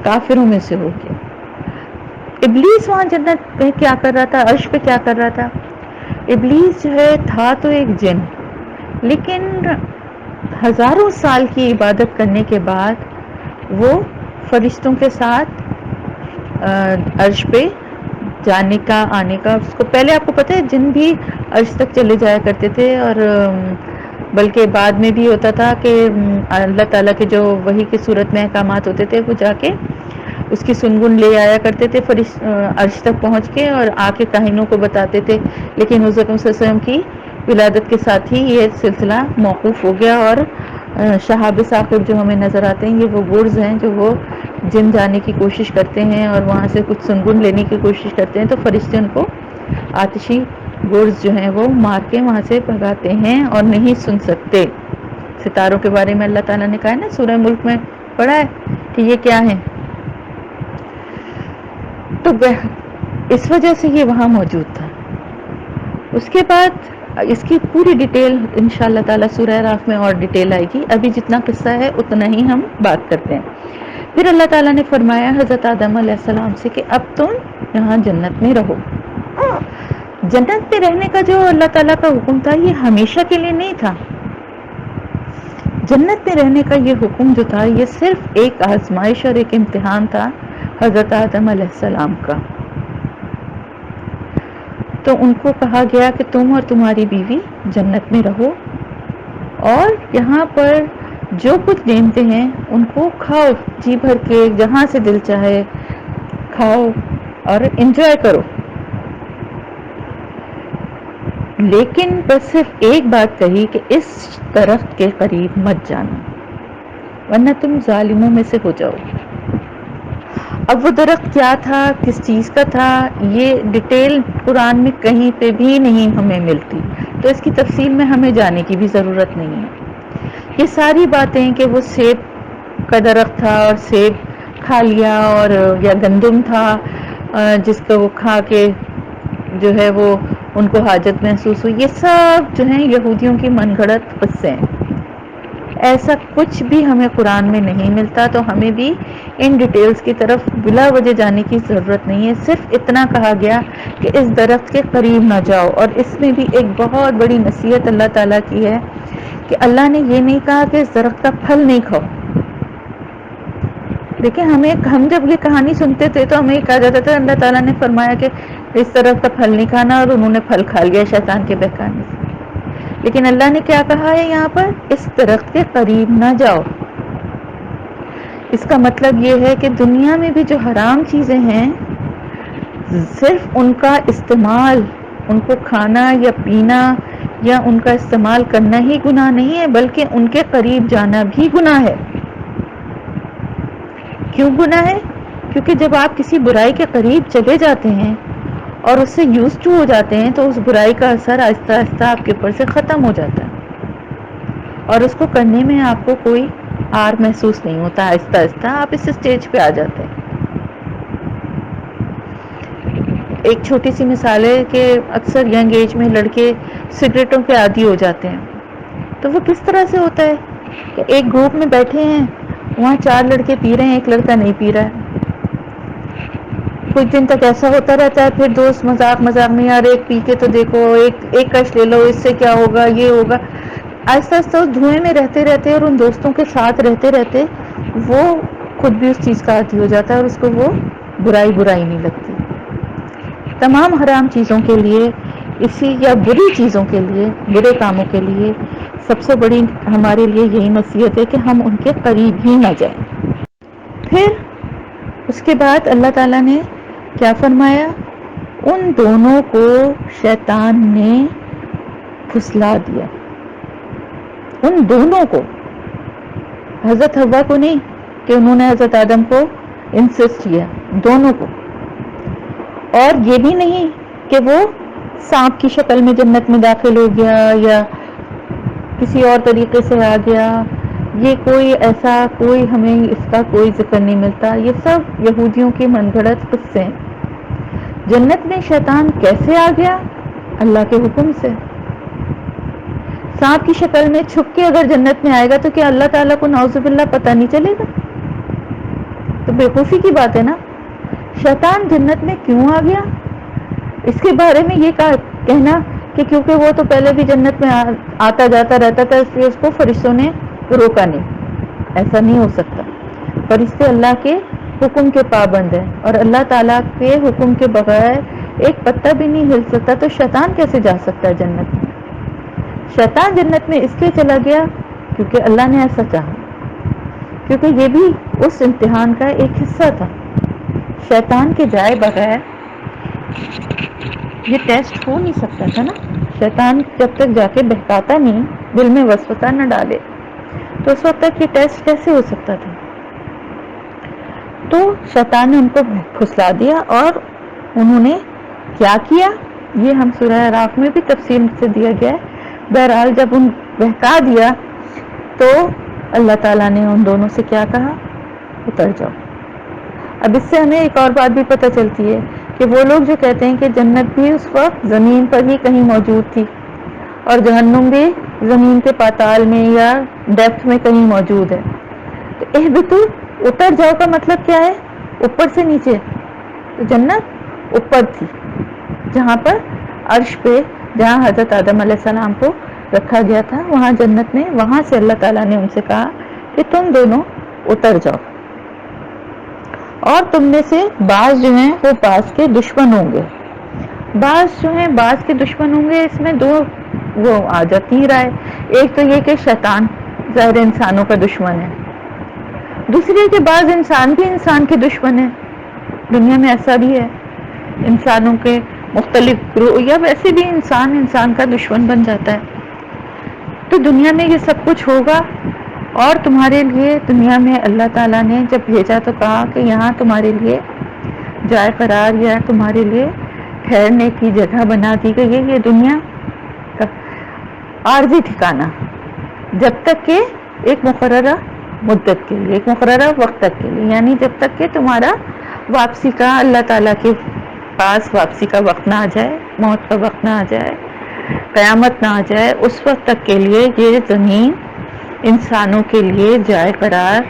کافروں میں سے ہو گیا۔ ابلیس وہاں جنت میں کیا کر رہا تھا، عرش پہ کیا کر رہا تھا؟ ابلیس جو ہے تھا تو ایک جن، لیکن ہزاروں سال کی عبادت کرنے کے بعد وہ فرشتوں کے ساتھ عرش پہ جانے کا آنے کا، اس کو پہلے آپ کو پتہ ہے جن بھی عرش تک چلے جایا کرتے تھے، اور بلکہ بعد میں بھی ہوتا تھا کہ اللہ تعالیٰ کے جو وحی کی صورت میں احکامات ہوتے تھے وہ جا کے اس کی سنگن لے آیا کرتے تھے عرش تک پہنچ کے، اور آ کے کاہنوں کو بتاتے تھے، لیکن حضرت صلی اللہ علیہ وسلم کی ولادت کے ساتھ ہی یہ سلسلہ موقوف ہو گیا، اور شہاب ثاقب جو ہمیں نظر آتے ہیں یہ وہ گرز ہیں جو وہ جن جانے کی کوشش کرتے ہیں اور وہاں سے کچھ سنگن لینے کی کوشش کرتے ہیں، تو فرشتے ان کو آتشی گرز جو ہیں وہ مار کے وہاں سے بھگاتے ہیں اور نہیں سن سکتے۔ ستاروں کے بارے میں اللہ تعالیٰ نے کہا ہے نا، سورہ ملک میں پڑھا ہے کہ یہ کیا ہیں، تو اس وجہ سے یہ وہاں موجود تھا۔ اس کے بعد اس کی پوری ڈیٹیل انشاءاللہ تعالیٰ سورہ اعراف میں اور ڈیٹیل آئے گی، ابھی جتنا قصہ ہے اتنا ہی ہم بات کرتے ہیں۔ پھر اللہ تعالیٰ نے فرمایا حضرت آدم علیہ السلام سے کہ اب تم یہاں جنت میں رہو۔ جنت میں رہنے کا جو اللہ تعالیٰ کا حکم تھا یہ ہمیشہ کے لیے نہیں تھا، جنت میں رہنے کا یہ حکم جو تھا یہ صرف ایک آزمائش اور ایک امتحان تھا حضرت آدم علیہ السلام کا۔ تو ان کو کہا گیا کہ تم اور تمہاری بیوی جنت میں رہو، اور یہاں پر جو کچھ نعمتیں ہیں ان کو کھاؤ جی بھر کے، جہاں سے دل چاہے کھاؤ اور انجوائے کرو، لیکن بس صرف ایک بات کہی کہ اس درخت کے قریب مت جانا ورنہ تم ظالموں میں سے ہو جاؤ۔ اب وہ درخت کیا تھا، کس چیز کا تھا، یہ ڈیٹیل قرآن میں کہیں پہ بھی نہیں ہمیں ملتی، تو اس کی تفصیل میں ہمیں جانے کی بھی ضرورت نہیں ہے۔ یہ ساری باتیں کہ وہ سیب کا درخت تھا اور سیب کھا لیا، اور یا گندم تھا جس کو وہ کھا کے جو ہے وہ ان کو حاجت محسوس ہوئی، یہ سب جو ہیں یہودیوں کی من گھڑت قصے ہیں، ایسا کچھ بھی ہمیں قرآن میں نہیں ملتا، تو ہمیں بھی ان ڈیٹیلز کی طرف بلا وجہ جانے کی ضرورت نہیں ہے۔ صرف اتنا کہا گیا کہ اس درخت کے قریب نہ جاؤ، اور اس میں بھی ایک بہت بڑی نصیحت اللہ تعالیٰ کی ہے کہ اللہ نے یہ نہیں کہا کہ اس درخت کا پھل نہیں کھاؤ۔ دیکھیں ہم جب یہ کہانی سنتے تھے تو ہمیں کہا جاتا تھا اللہ تعالیٰ نے فرمایا کہ اس درخت کا پھل نہیں کھانا، اور انہوں نے پھل کھا لیا شیطان کے بہکانے سے، لیکن اللہ نے کیا کہا ہے یہاں پر، اس درخت کے قریب نہ جاؤ۔ اس کا مطلب یہ ہے کہ دنیا میں بھی جو حرام چیزیں ہیں صرف ان کا استعمال، ان کو کھانا یا پینا یا ان کا استعمال کرنا ہی گناہ نہیں ہے، بلکہ ان کے قریب جانا بھی گناہ ہے۔ کیوں گناہ ہے؟ کیونکہ جب آپ کسی برائی کے قریب چلے جاتے ہیں اور اس سے یوز ٹو ہو جاتے ہیں تو اس برائی کا اثر آہستہ آہستہ آپ کے اوپر سے ختم ہو جاتا ہے، اور اس کو کرنے میں آپ کو کوئی آر محسوس نہیں ہوتا، آہستہ آہستہ آپ اس اسٹیج پہ آ جاتے ہیں۔ ایک چھوٹی سی مثال ہے کہ اکثر ینگ ایج میں لڑکے سگریٹوں کے عادی ہو جاتے ہیں، تو وہ کس طرح سے ہوتا ہے کہ ایک گروپ میں بیٹھے ہیں، وہاں 4 لڑکے پی رہے ہیں، ایک لڑکا نہیں پی رہا ہے، کچھ دن تک ایسا ہوتا رہتا ہے، پھر دوست مذاق میں یار ایک پی کے تو دیکھو، ایک کش لے لو، اس سے کیا ہوگا، یہ ہوگا، آہستہ آہستہ اس دھوئیں میں رہتے رہتے اور ان دوستوں کے ساتھ رہتے رہتے وہ خود بھی اس چیز کا عادی ہو جاتا ہے، اور اس کو وہ برائی نہیں لگتی۔ تمام حرام چیزوں کے لیے یا بری چیزوں کے لیے، برے کاموں کے لیے سب سے بڑی ہمارے لیے یہی نصیحت ہے کہ ہم ان کے قریب ہی نہ جائیں۔ پھر اس کے بعد اللہ تعالیٰ نے کیا فرمایا، ان دونوں کو شیطان نے پھسلا دیا، ان دونوں کو، حضرت حوا کو نہیں کہ انہوں نے حضرت آدم کو انسسٹ کیا، دونوں کو، اور یہ بھی نہیں کہ وہ سانپ کی شکل میں جنت میں داخل ہو گیا یا کسی اور طریقے سے آ گیا یہ کوئی ایسا کوئی ہمیں اس کا کوئی ذکر نہیں ملتا، یہ سب یہودیوں کی من گھڑت قصے ہیں۔ جنت میں شیطان کیسے آ گیا؟ اللہ کے حکم سے۔ سانپ کی شکل میں چھپ کے اگر جنت میں آئے گا تو کیا اللہ تعالیٰ کو نعوذ باللہ پتہ نہیں چلے گا؟ تو بیوقوفی کی بات ہے نا۔ شیطان جنت میں کیوں آ گیا؟ اس کے بارے میں یہ کہنا کہ کیونکہ وہ تو پہلے بھی جنت میں آتا جاتا رہتا تھا اس لیے اس کو فرشتوں نے روکا نہیں، ایسا نہیں ہو سکتا۔ فرشتے اللہ کے حکم کے پابند ہیں، اور اللہ تعالیٰ کے حکم کے بغیر ایک پتہ بھی نہیں ہل سکتا، تو شیطان کیسے جا سکتا ہے جنت میں؟ شیطان جنت میں اس لیے چلا گیا کیونکہ اللہ نے ایسا چاہا، کیونکہ یہ بھی اس امتحان کا ایک حصہ تھا۔ شیطان کے جائے بغیر یہ ٹیسٹ ہو نہیں سکتا تھا نا۔ شیطان جب تک جا کے بہکاتا نہیں، دل میں وسوسہ نہ ڈالے، تو اس وقت تک یہ ٹیسٹ کیسے ہو سکتا تھا؟ تو شیطان نے ان کو پھسلا دیا، اور انہوں نے کیا کیا یہ ہم سورہ اعراف میں بھی تفصیل سے دیا گیا ہے۔ بہرحال جب ان بہکا دیا تو اللہ تعالیٰ نے ان دونوں سے کیا کہا؟ اتر جاؤ۔ اب اس سے ہمیں ایک اور بات بھی پتہ چلتی ہے کہ وہ لوگ جو کہتے ہیں کہ جنت بھی اس وقت زمین پر ہی کہیں موجود تھی اور جہنم بھی زمین کے پاتال میں یا ڈیپتھ میں کہیں موجود ہے، تو اہبطوا، اتر جاؤ کا مطلب کیا ہے؟ اوپر سے نیچے۔ تو جنت اوپر تھی، جہاں پر عرش پہ جہاں حضرت آدم علیہ السلام کو رکھا گیا تھا، وہاں جنت میں، وہاں سے اللہ تعالیٰ نے ان سے کہا کہ تم دونوں اتر جاؤ، اور تم میں سے بعض جو ہیں وہ بعض کے دشمن ہوں گے۔ بعض جو ہیں بعض کے دشمن ہوں گے، اس میں دو وہ آ جاتی ہیں رائے۔ ایک تو یہ کہ شیطان ظاہر انسانوں کا دشمن ہے، دوسری ہے کہ بعض انسان بھی انسان کے دشمن ہیں۔ دنیا میں ایسا بھی ہے، انسانوں کے مختلف گروہ، یا ویسے بھی انسان کا دشمن بن جاتا ہے۔ تو دنیا میں یہ سب کچھ ہوگا، اور تمہارے لیے دنیا میں اللہ تعالیٰ نے جب بھیجا تو کہا کہ یہاں تمہارے لیے جائے قرار یا تمہارے لیے ٹھہرنے کی جگہ بنا دی گئی ہے، یہ دنیا کا عارضی ٹھکانہ، جب تک کہ ایک مقررہ مدت کے لیے، ایک مقررہ وقت تک کے لیے، یعنی جب تک کہ تمہارا واپسی کا، اللہ تعالیٰ کے پاس واپسی کا وقت نہ آ جائے، موت کا وقت نہ آ جائے، قیامت نہ آ جائے، اس وقت تک کے لیے یہ زمین انسانوں کے لیے جائے قرار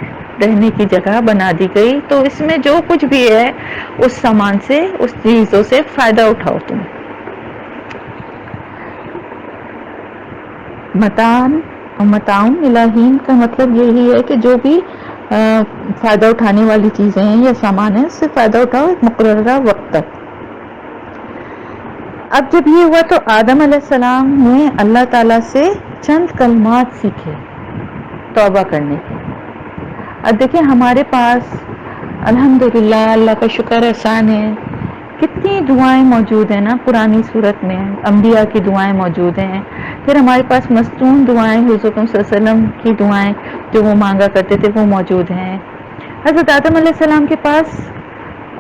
رہنے کی جگہ بنا دی گئی۔ تو اس میں جو کچھ بھی ہے اس سامان سے، اس چیزوں سے فائدہ اٹھاؤ تم۔ متاعن الہین کا مطلب یہی ہے کہ جو بھی فائدہ اٹھانے والی چیزیں ہیں یا سامان ہے، اس سے فائدہ اٹھاؤ ایک مقررہ وقت تک۔ اب جب یہ ہوا تو آدم علیہ السلام نے اللہ تعالیٰ سے چند کلمات سیکھے توبہ کرنے کے۔ اب دیکھیں ہمارے پاس الحمدللہ، اللہ کا شکر احسان ہے، کتنی دعائیں موجود ہیں نا پرانی صورت میں، انبیاء کی دعائیں موجود ہیں، پھر ہمارے پاس مستون دعائیں، حضور صلی اللہ علیہ وسلم کی دعائیں جو وہ مانگا کرتے تھے وہ موجود ہیں۔ حضرت آدم علیہ السلام کے پاس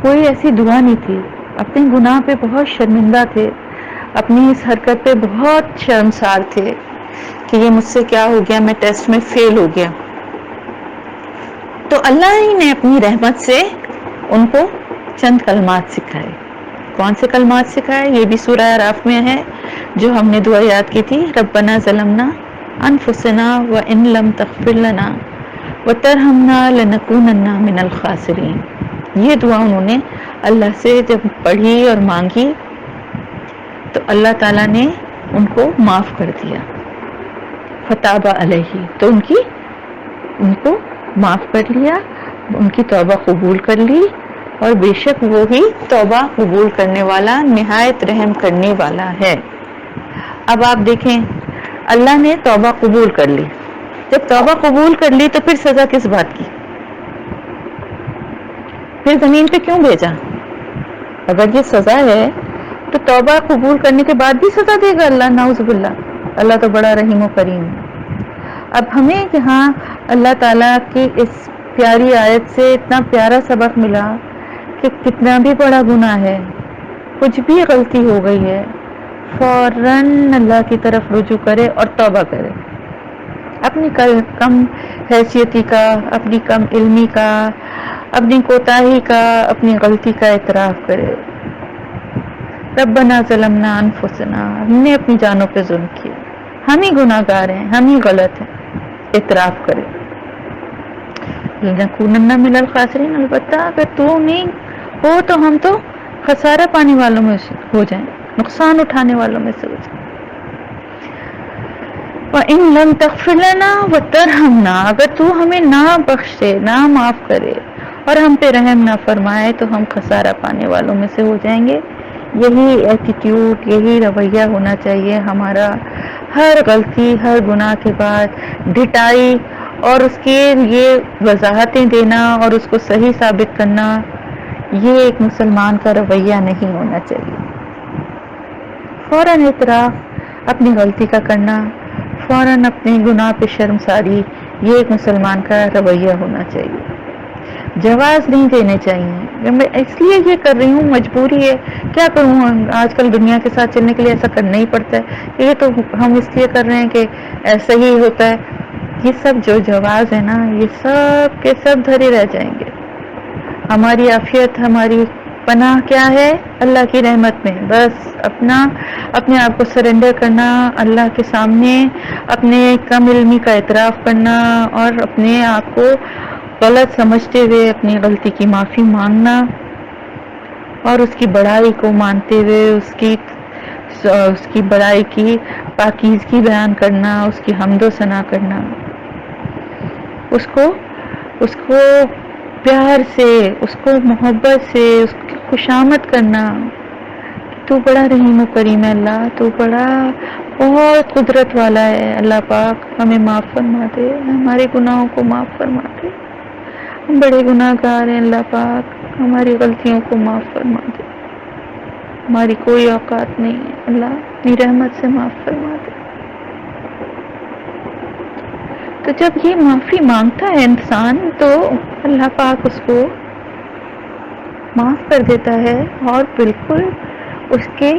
کوئی ایسی دعا نہیں تھی، اپنے گناہ پہ بہت شرمندہ تھے، اپنی اس حرکت پہ بہت شرمسار تھے کہ یہ مجھ سے کیا ہو گیا، میں ٹیسٹ میں فیل ہو گیا۔ تو اللہ ہی نے اپنی رحمت سے ان کو چند کلمات سکھائے۔ کون سے کلمات سکھائے؟ یہ بھی سورہ اعراف میں ہے جو ہم نے دعا یاد کی تھی، ربنا ظلمنا انفسنا وان لم تغفر لنا وترحمنا لنکونن من الخاسرین۔ یہ دعا انہوں نے اللہ سے جب پڑھی اور مانگی تو اللہ تعالیٰ نے ان کو معاف کر دیا، فتاب علیہ، تو ان کو معاف کر لیا، ان کی توبہ قبول کر لی، اور بے شک وہ ہی توبہ قبول کرنے والا، نہایت رحم کرنے والا ہے۔ اب آپ دیکھیں اللہ نے توبہ قبول کر لی، جب توبہ قبول کر لی تو پھر سزا کس بات کی؟ پھر زمین پہ کیوں بھیجا؟ اگر یہ سزا ہے تو توبہ قبول کرنے کے بعد بھی سزا دے گا اللہ، نعوذ باللہ، اللہ تو بڑا رحیم و کریم ہے۔ اب ہمیں یہاں اللہ تعالیٰ کی اس پیاری آیت سے اتنا پیارا سبق ملا کہ کتنا بھی بڑا گناہ ہے، کچھ بھی غلطی ہو گئی ہے، فوراً اللہ کی طرف رجوع کرے اور توبہ کرے۔ اپنی کم حیثیتی کا، اپنی کم علمی کا، اپنی کوتاہی کا، اپنی غلطی کا اعتراف کرے. ربنا ظلمنا انفسنا، ہم نے اپنی جانوں پہ ظلم کیا، ہم ہی گناہ گار ہیں، ہم ہی غلط ہیں. اعتراف کرے. لنکونن من الخاسرین، البتہ اگر تو نہیں ہو تو ہم تو خسارہ پانے والوں میں سے ہو جائیں، نقصان اٹھانے والوں میں سے ہو جائیں. وَإِن لَمْ تَغْفِرْ لَنَا وَتَرْحَمْنَا، اگر تو ہمیں نہ بخشے، نہ معاف کرے اور ہم پہ رحم نہ فرمائے تو ہم خسارہ پانے والوں میں سے ہو جائیں گے. یہی ایٹیٹیوڈ، یہی رویہ ہونا چاہیے ہمارا. ہر غلطی، ہر گناہ کے بعد ڈٹائی اور اس کے لیے وضاحتیں دینا اور اس کو صحیح ثابت کرنا، یہ ایک مسلمان کا رویہ نہیں ہونا چاہیے. فوراً اعتراف اپنی غلطی کا کرنا، فوراً اپنے گناہ پہ شرمساری، یہ ایک مسلمان کا رویہ ہونا چاہیے. جواز نہیں دینے چاہیے. میں اس لیے یہ کر رہی ہوں، مجبوری ہے، کیا کروں، آج کل دنیا کے ساتھ چلنے کے لیے ایسا کرنا ہی پڑتا ہے. یہ تو ہم اس لیے کر رہے ہیں کہ ایسا ہی ہوتا ہے. یہ سب جو جواز ہے نا، یہ سب کے سب دھرے رہ جائیں گے. ہماری عافیت، ہماری پناہ کیا ہے؟ اللہ کی رحمت میں. بس اپنے آپ کو سرنڈر کرنا اللہ کے سامنے، اپنے کم علمی کا اعتراف کرنا اور اپنے آپ کو غلط سمجھتے ہوئے اپنی غلطی کی معافی مانگنا اور اس کی بڑائی کو مانتے ہوئے اس کی بڑائی کی پاکیزگی بیان کرنا، اس کی حمد و ثنا کرنا، اس کو پیار سے، اس کو محبت سے، اس کی خوشامد کرنا. تو بڑا رحیم و کریم ہے اللہ، تو بڑا بہت قدرت والا ہے. اللہ پاک ہمیں معاف فرما دے، ہمارے گناہوں کو معاف فرما دے. ہم بڑے گناہ گار ہیں، اللہ پاک ہماری غلطیوں کو معاف فرما دے. ہماری کوئی اوقات نہیں ہے، اللہ اپنی رحمت سے معاف فرما دے. تو جب یہ معافی مانگتا ہے انسان تو اللہ پاک اس کو معاف کر دیتا ہے اور بالکل اس کے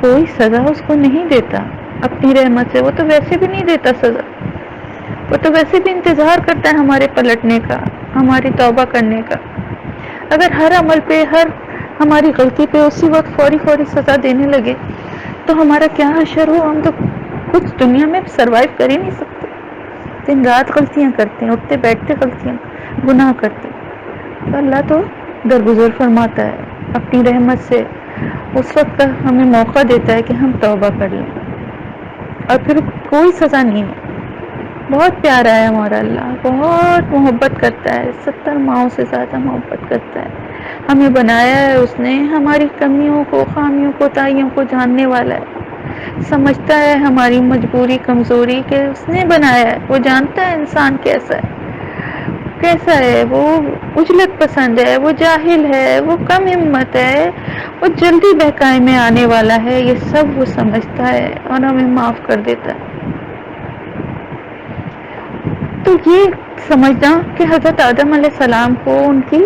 کوئی سزا اس کو نہیں دیتا اپنی رحمت سے. وہ تو ویسے بھی نہیں دیتا سزا، وہ تو ویسے بھی انتظار کرتا ہے ہمارے پلٹنے کا، ہماری توبہ کرنے کا. اگر ہر عمل پہ، ہر ہماری غلطی پہ اسی وقت فوری سزا دینے لگے تو ہمارا کیا حشر ہو. ہم تو کچھ دنیا میں سروائیو کر ہی نہیں سکتے. دن رات غلطیاں کرتے ہیں، اٹھتے بیٹھتے غلطیاں، گناہ کرتے ہیں. تو اللہ تو درگزر فرماتا ہے اپنی رحمت سے. اس وقت ہمیں موقع دیتا ہے کہ ہم توبہ کر لیں اور پھر کوئی سزا نہیں ہے. بہت پیارا ہے ہمارا اللہ، بہت محبت کرتا ہے، 70 ماؤں سے زیادہ محبت کرتا ہے. ہمیں بنایا ہے اس نے، ہماری کمیوں کو، خامیوں کو، کوتاہیوں کو جاننے والا ہے. سمجھتا ہے ہماری مجبوری، کمزوری کہ اس نے بنایا ہے. وہ جانتا ہے انسان کیسا ہے، وہ عجلت پسند ہے، وہ جاہل ہے، وہ کم ہمت ہے، وہ جلدی بہکانے میں آنے والا ہے. یہ سب وہ سمجھتا ہے اور ہمیں معاف کر دیتا ہے. تو یہ سمجھنا کہ حضرت آدم علیہ السلام کو ان کی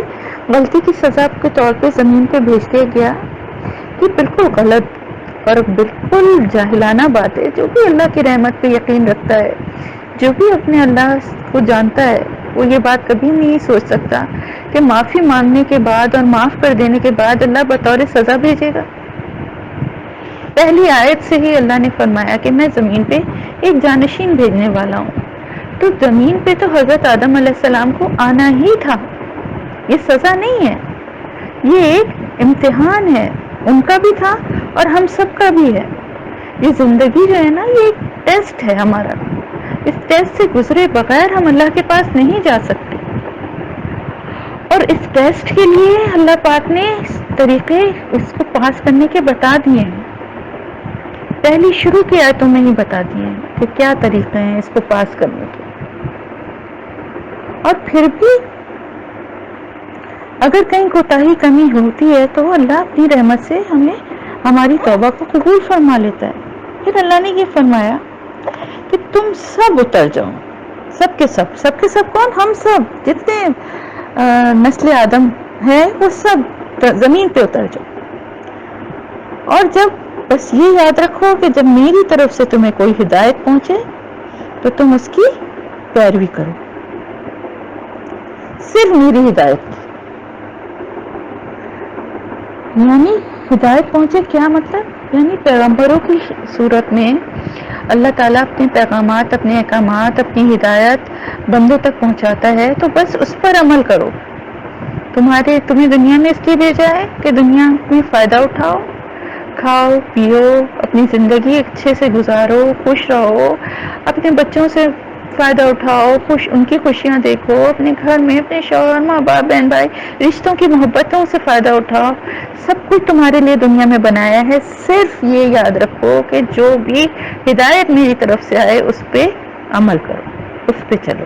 غلطی کی سزا کے طور پہ زمین پہ بھیج دیا گیا، یہ بالکل غلط اور بالکل جاہلانہ بات ہے. جو بھی اللہ کی رحمت پہ یقین رکھتا ہے، جو بھی اپنے اللہ کو جانتا ہے، وہ یہ بات کبھی نہیں سوچ سکتا کہ معافی مانگنے کے بعد اور معاف کر دینے کے بعد اللہ بطور سزا بھیجے گا. پہلی آیت سے ہی اللہ نے فرمایا کہ میں زمین پہ ایک جانشین بھیجنے والا ہوں. تو زمین پہ تو حضرت آدم علیہ السلام کو آنا ہی تھا. یہ سزا نہیں ہے، یہ ایک امتحان ہے. ان کا بھی تھا اور ہم سب کا بھی ہے. یہ زندگی جو ہے نا، یہ ایک ٹیسٹ ہے ہمارا. اس ٹیسٹ سے گزرے بغیر ہم اللہ کے پاس نہیں جا سکتے. اور اس ٹیسٹ کے لیے اللہ پاک نے طریقے اس کو پاس کرنے کے بتا دیے ہیں. پہلی شروع کی آیتوں میں ہی بتا دیے ہیں کہ کیا طریقے ہیں اس کو پاس کرنے کے. اور پھر بھی اگر کہیں کوتاہی کمی ہوتی ہے تو اللہ اپنی رحمت سے ہمیں ہماری توبہ کو قبول فرما لیتا ہے. پھر اللہ نے یہ فرمایا کہ تم سب اتر جاؤ. سب کے سب کون؟ ہم سب جتنے نسل آدم ہے وہ سب زمین پہ اتر جاؤ. اور جب بس یہ یاد رکھو کہ جب میری طرف سے تمہیں کوئی ہدایت پہنچے تو تم اس کی پیروی کرو، صرف میری ہدایت کی۔ یعنی ہدایت پہنچے کیا مطلب؟ یعنی پیغمبروں کی صورت میں اللہ تعالیٰ اپنے پیغامات، اپنے احکامات، اپنی ہدایت بندوں تک پہنچاتا ہے، تو بس اس پر عمل کرو۔ تمہیں دنیا میں اس لیے بھیجا ہے کہ دنیا میں فائدہ اٹھاؤ، کھاؤ پیو، اپنی زندگی اچھے سے گزارو، خوش رہو، اپنے بچوں سے فائدہ اٹھاؤ، ان کی خوشیاں دیکھو، اپنے گھر میں اپنے شوہر، ماں باپ، بہن بھائی، رشتوں کی محبتوں سے فائدہ اٹھاؤ۔ سب کچھ تمہارے لیے دنیا میں بنایا ہے، صرف یہ یاد رکھو کہ جو بھی ہدایت میری طرف سے آئے اس پہ عمل کرو، اس پہ چلو۔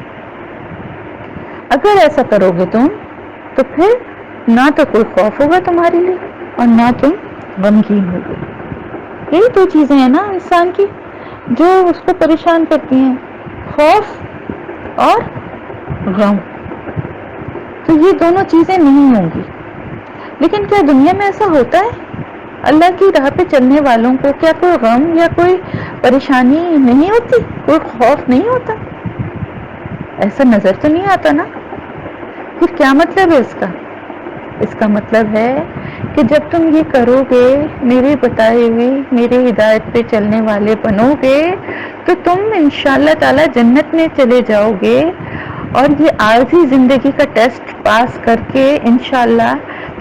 اگر ایسا کرو گے تم تو پھر نہ تو کوئی خوف ہوگا تمہارے لیے اور نہ تم غمگین ہوگے۔ یہی دو چیزیں ہیں نا انسان کی جو اس کو پریشان کرتی ہیں، خوف اور غم۔ تو یہ دونوں چیزیں نہیں ہوں گی۔ لیکن کیا دنیا میں ایسا ہوتا ہے؟ اللہ کی راہ پہ چلنے والوں کو کیا کوئی غم یا کوئی پریشانی نہیں ہوتی، کوئی خوف نہیں ہوتا؟ ایسا نظر تو نہیں آتا نا۔ پھر کیا مطلب ہے اس کا؟ اس کا مطلب ہے کہ جب تم یہ کرو گے، میرے بتائے ہوئے میرے ہدایت پہ چلنے والے بنو گے، تو تم انشاءاللہ تعالی جنت میں چلے جاؤ گے، اور یہ عارضی زندگی کا ٹیسٹ پاس کر کے انشاءاللہ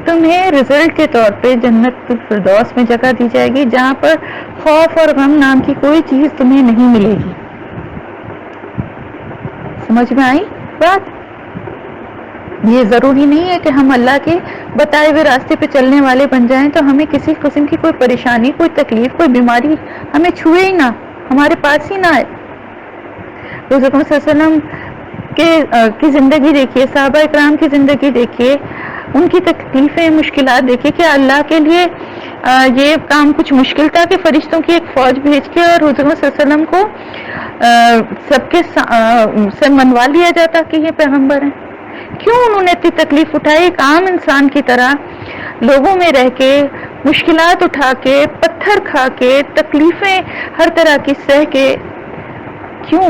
تمہیں رزلٹ کے طور پہ جنت الفردوس میں جگہ دی جائے گی، جہاں پر خوف اور غم نام کی کوئی چیز تمہیں نہیں ملے گی۔ سمجھ میں آئی بات؟ یہ ضروری نہیں ہے کہ ہم اللہ کے بتائے ہوئے راستے پہ چلنے والے بن جائیں تو ہمیں کسی قسم کی کوئی پریشانی، کوئی تکلیف، کوئی بیماری ہمیں چھوئے ہی نہ، ہمارے پاس ہی نہ آئے۔ حضور صلی اللہ علیہ وسلم کی زندگی دیکھیے، صحابہ اکرام کی زندگی دیکھیے، ان کی تکلیفیں، مشکلات دیکھیے کہ اللہ کے لیے یہ کام کچھ مشکل تھا کہ فرشتوں کی ایک فوج بھیج کے اور حضور صلی اللہ علیہ وسلم کو سب کے سے منوا لیا جاتا کہ یہ پیغمبر ہیں۔ کیوں انہوں نے اتنی تکلیف اٹھائی؟ ایک عام انسان کی طرح لوگوں میں رہ کے، مشکلات اٹھا کے، پتھر کھا کے، تکلیفیں ہر طرح کی سہ کے، کیوں؟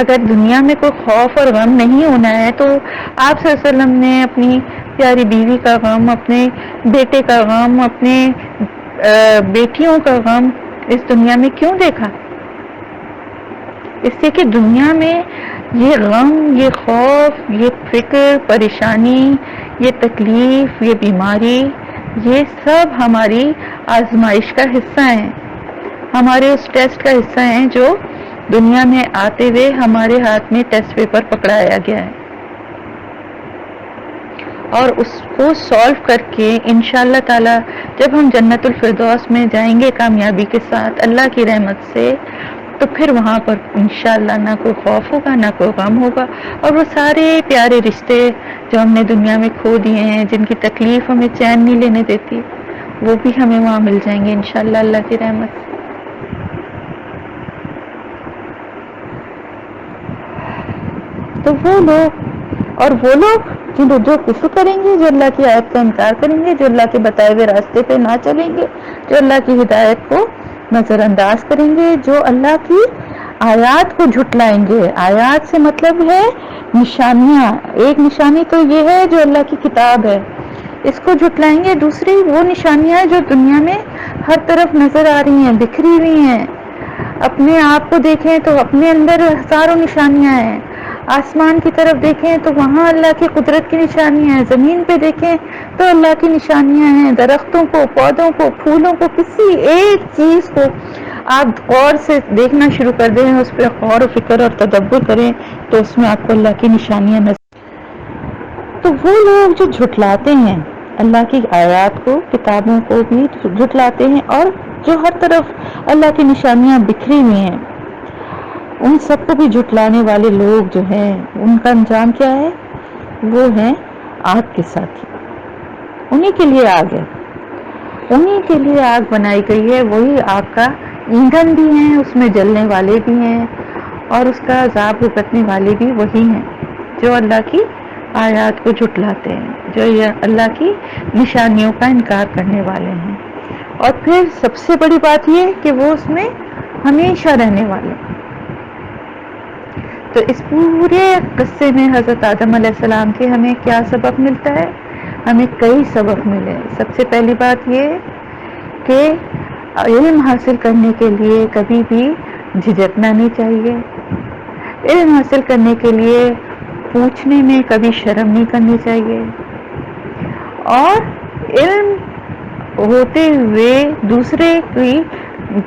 اگر دنیا میں کوئی خوف اور غم نہیں ہونا ہے تو آپ صلی اللہ علیہ وسلم نے اپنی پیاری بیوی کا غم، اپنے بیٹے کا غم، اپنے بیٹیوں کا غم اس دنیا میں کیوں دیکھا؟ اس لیے کہ دنیا میں یہ غم، یہ خوف، یہ فکر، پریشانی، یہ تکلیف، یہ بیماری، یہ سب ہماری آزمائش کا حصہ ہیں، ہمارے اس ٹیسٹ کا حصہ ہیں جو دنیا میں آتے ہوئے ہمارے ہاتھ میں ٹیسٹ پیپر پکڑایا گیا ہے، اور اس کو سالو کر کے انشاءاللہ تعالی جب ہم جنت الفردوس میں جائیں گے کامیابی کے ساتھ اللہ کی رحمت سے، تو پھر وہاں پر انشاءاللہ نہ کوئی خوف ہوگا، نہ کوئی غم ہوگا، اور وہ سارے پیارے رشتے جو ہم نے دنیا میں کھو دیے ہیں، جن کی تکلیف ہمیں چین نہیں لینے دیتی، وہ بھی ہمیں وہاں مل جائیں گے انشاءاللہ اللہ کی رحمت سے۔ تو وہ لوگ جو کفر کریں گے، جو اللہ کی آیت کا انکار کریں گے، جو اللہ کے بتائے ہوئے راستے پہ نہ چلیں گے، جو اللہ کی ہدایت کو نظر انداز کریں گے، جو اللہ کی آیات کو جھٹلائیں گے۔ آیات سے مطلب ہے نشانیاں۔ ایک نشانی تو یہ ہے جو اللہ کی کتاب ہے، اس کو جھٹلائیں گے۔ دوسری وہ نشانیاں جو دنیا میں ہر طرف نظر آ رہی ہیں، بکھری ہوئی ہیں۔ اپنے آپ کو دیکھیں تو اپنے اندر ہزاروں نشانیاں ہیں، آسمان کی طرف دیکھیں تو وہاں اللہ کی قدرت کی نشانیاں ہیں، زمین پہ دیکھیں تو اللہ کی نشانیاں ہیں، درختوں کو، پودوں کو، پھولوں کو، کسی ایک چیز کو آپ غور سے دیکھنا شروع کر دیں، اس پہ غور و فکر اور تدبر کریں تو اس میں آپ کو اللہ کی نشانیاں نظر۔ تو وہ لوگ جو جھٹلاتے ہیں اللہ کی آیات کو، کتابوں کو بھی جھٹلاتے ہیں، اور جو ہر طرف اللہ کی نشانیاں بکھری ہوئی ہیں، ان سب کو بھی جھٹلانے والے لوگ جو ہیں، ان کا انجام کیا ہے؟ وہ ہیں آگ کے ساتھی۔ انہی کے لیے آگ ہے، انہی کے لیے آگ بنائی گئی ہے، وہی آگ کا ایندھن بھی ہیں، اس میں جلنے والے بھی ہیں، اور اس کا عذاب بھگتنے والے بھی وہی ہیں جو اللہ کی آیات کو جھٹلاتے ہیں، جو اللہ کی نشانیوں کا انکار کرنے والے ہیں۔ اور پھر سب سے بڑی بات یہ کہ وہ اس میں ہمیشہ رہنے والے ہیں۔ تو اس پورے قصے میں حضرت آدم علیہ السلام کے ہمیں کیا سبق ملتا ہے؟ ہمیں کئی سبق ملے. سب سے پہلی بات یہ کہ علم حاصل کرنے کے لیے کبھی بھی جھجکنا نہیں چاہیے. علم حاصل کرنے کے لیے پوچھنے میں کبھی شرم نہیں کرنی چاہیے. اور علم ہوتے ہوئے دوسرے کی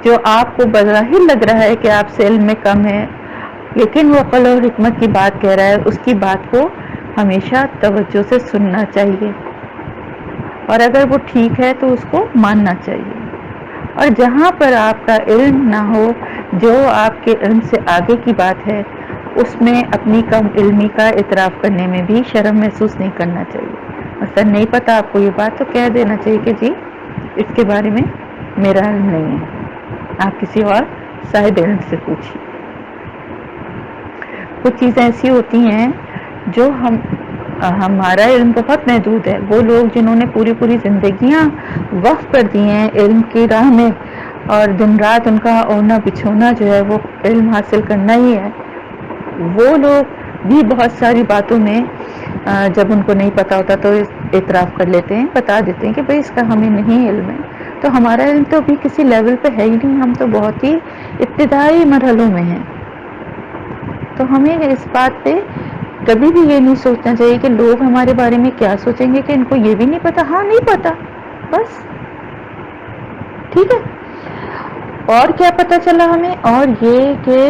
جو آپ کو بظاہر لگ رہا ہے کہ آپ سے علم میں کم ہے لیکن وہ عقل اور حکمت کی بات کہہ رہا ہے، اس کی بات کو ہمیشہ توجہ سے سننا چاہیے اور اگر وہ ٹھیک ہے تو اس کو ماننا چاہیے. اور جہاں پر آپ کا علم نہ ہو، جو آپ کے علم سے آگے کی بات ہے، اس میں اپنی کم علمی کا اعتراف کرنے میں بھی شرم محسوس نہیں کرنا چاہیے. مثلا نہیں پتا آپ کو یہ بات تو کہہ دینا چاہیے کہ جی اس کے بارے میں میرا علم نہیں ہے، آپ کسی اور صاحب علم سے پوچھیے. کچھ چیزیں ایسی ہوتی ہیں جو ہمارا علم بہت محدود ہے. وہ لوگ جنہوں نے پوری پوری زندگیاں وقف کر دی ہیں علم کی راہ میں اور دن رات ان کا اونا بچھونا جو ہے وہ علم حاصل کرنا ہی ہے، وہ لوگ بھی بہت ساری باتوں میں جب ان کو نہیں پتا ہوتا تو اعتراف کر لیتے ہیں، بتا دیتے ہیں کہ بھئی اس کا ہمیں نہیں علم ہے. تو ہمارا علم تو ابھی کسی لیول پہ ہے ہی نہیں، ہم تو بہت ہی ابتدائی مرحلوں میں ہیں. تو ہمیں اس بات پہ کبھی بھی یہ نہیں سوچنا چاہیے کہ لوگ ہمارے بارے میں کیا سوچیں گے، کہ ان کو یہ بھی نہیں پتا. ہاں نہیں پتا، بس ٹھیک ہے. اور کیا پتا چلا ہمیں؟ اور یہ کہ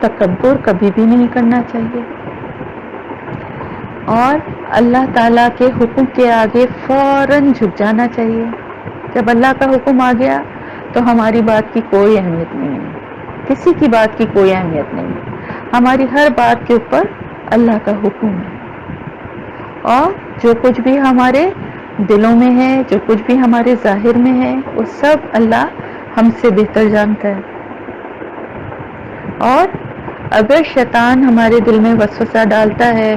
تکبر کبھی بھی نہیں کرنا چاہیے اور اللہ تعالیٰ کے حکم کے آگے فوراً جھک جانا چاہیے. جب اللہ کا حکم آ گیا تو ہماری بات کی کوئی اہمیت نہیں ہے، کسی کی بات کی کوئی اہمیت نہیں ہے. ہماری ہر بات کے اوپر اللہ کا حکم ہے اور جو کچھ بھی ہمارے دلوں میں ہے، جو کچھ بھی ہمارے ظاہر میں ہے، وہ سب اللہ ہم سے بہتر جانتا ہے. اور اگر شیطان ہمارے دل میں وسوسہ ڈالتا ہے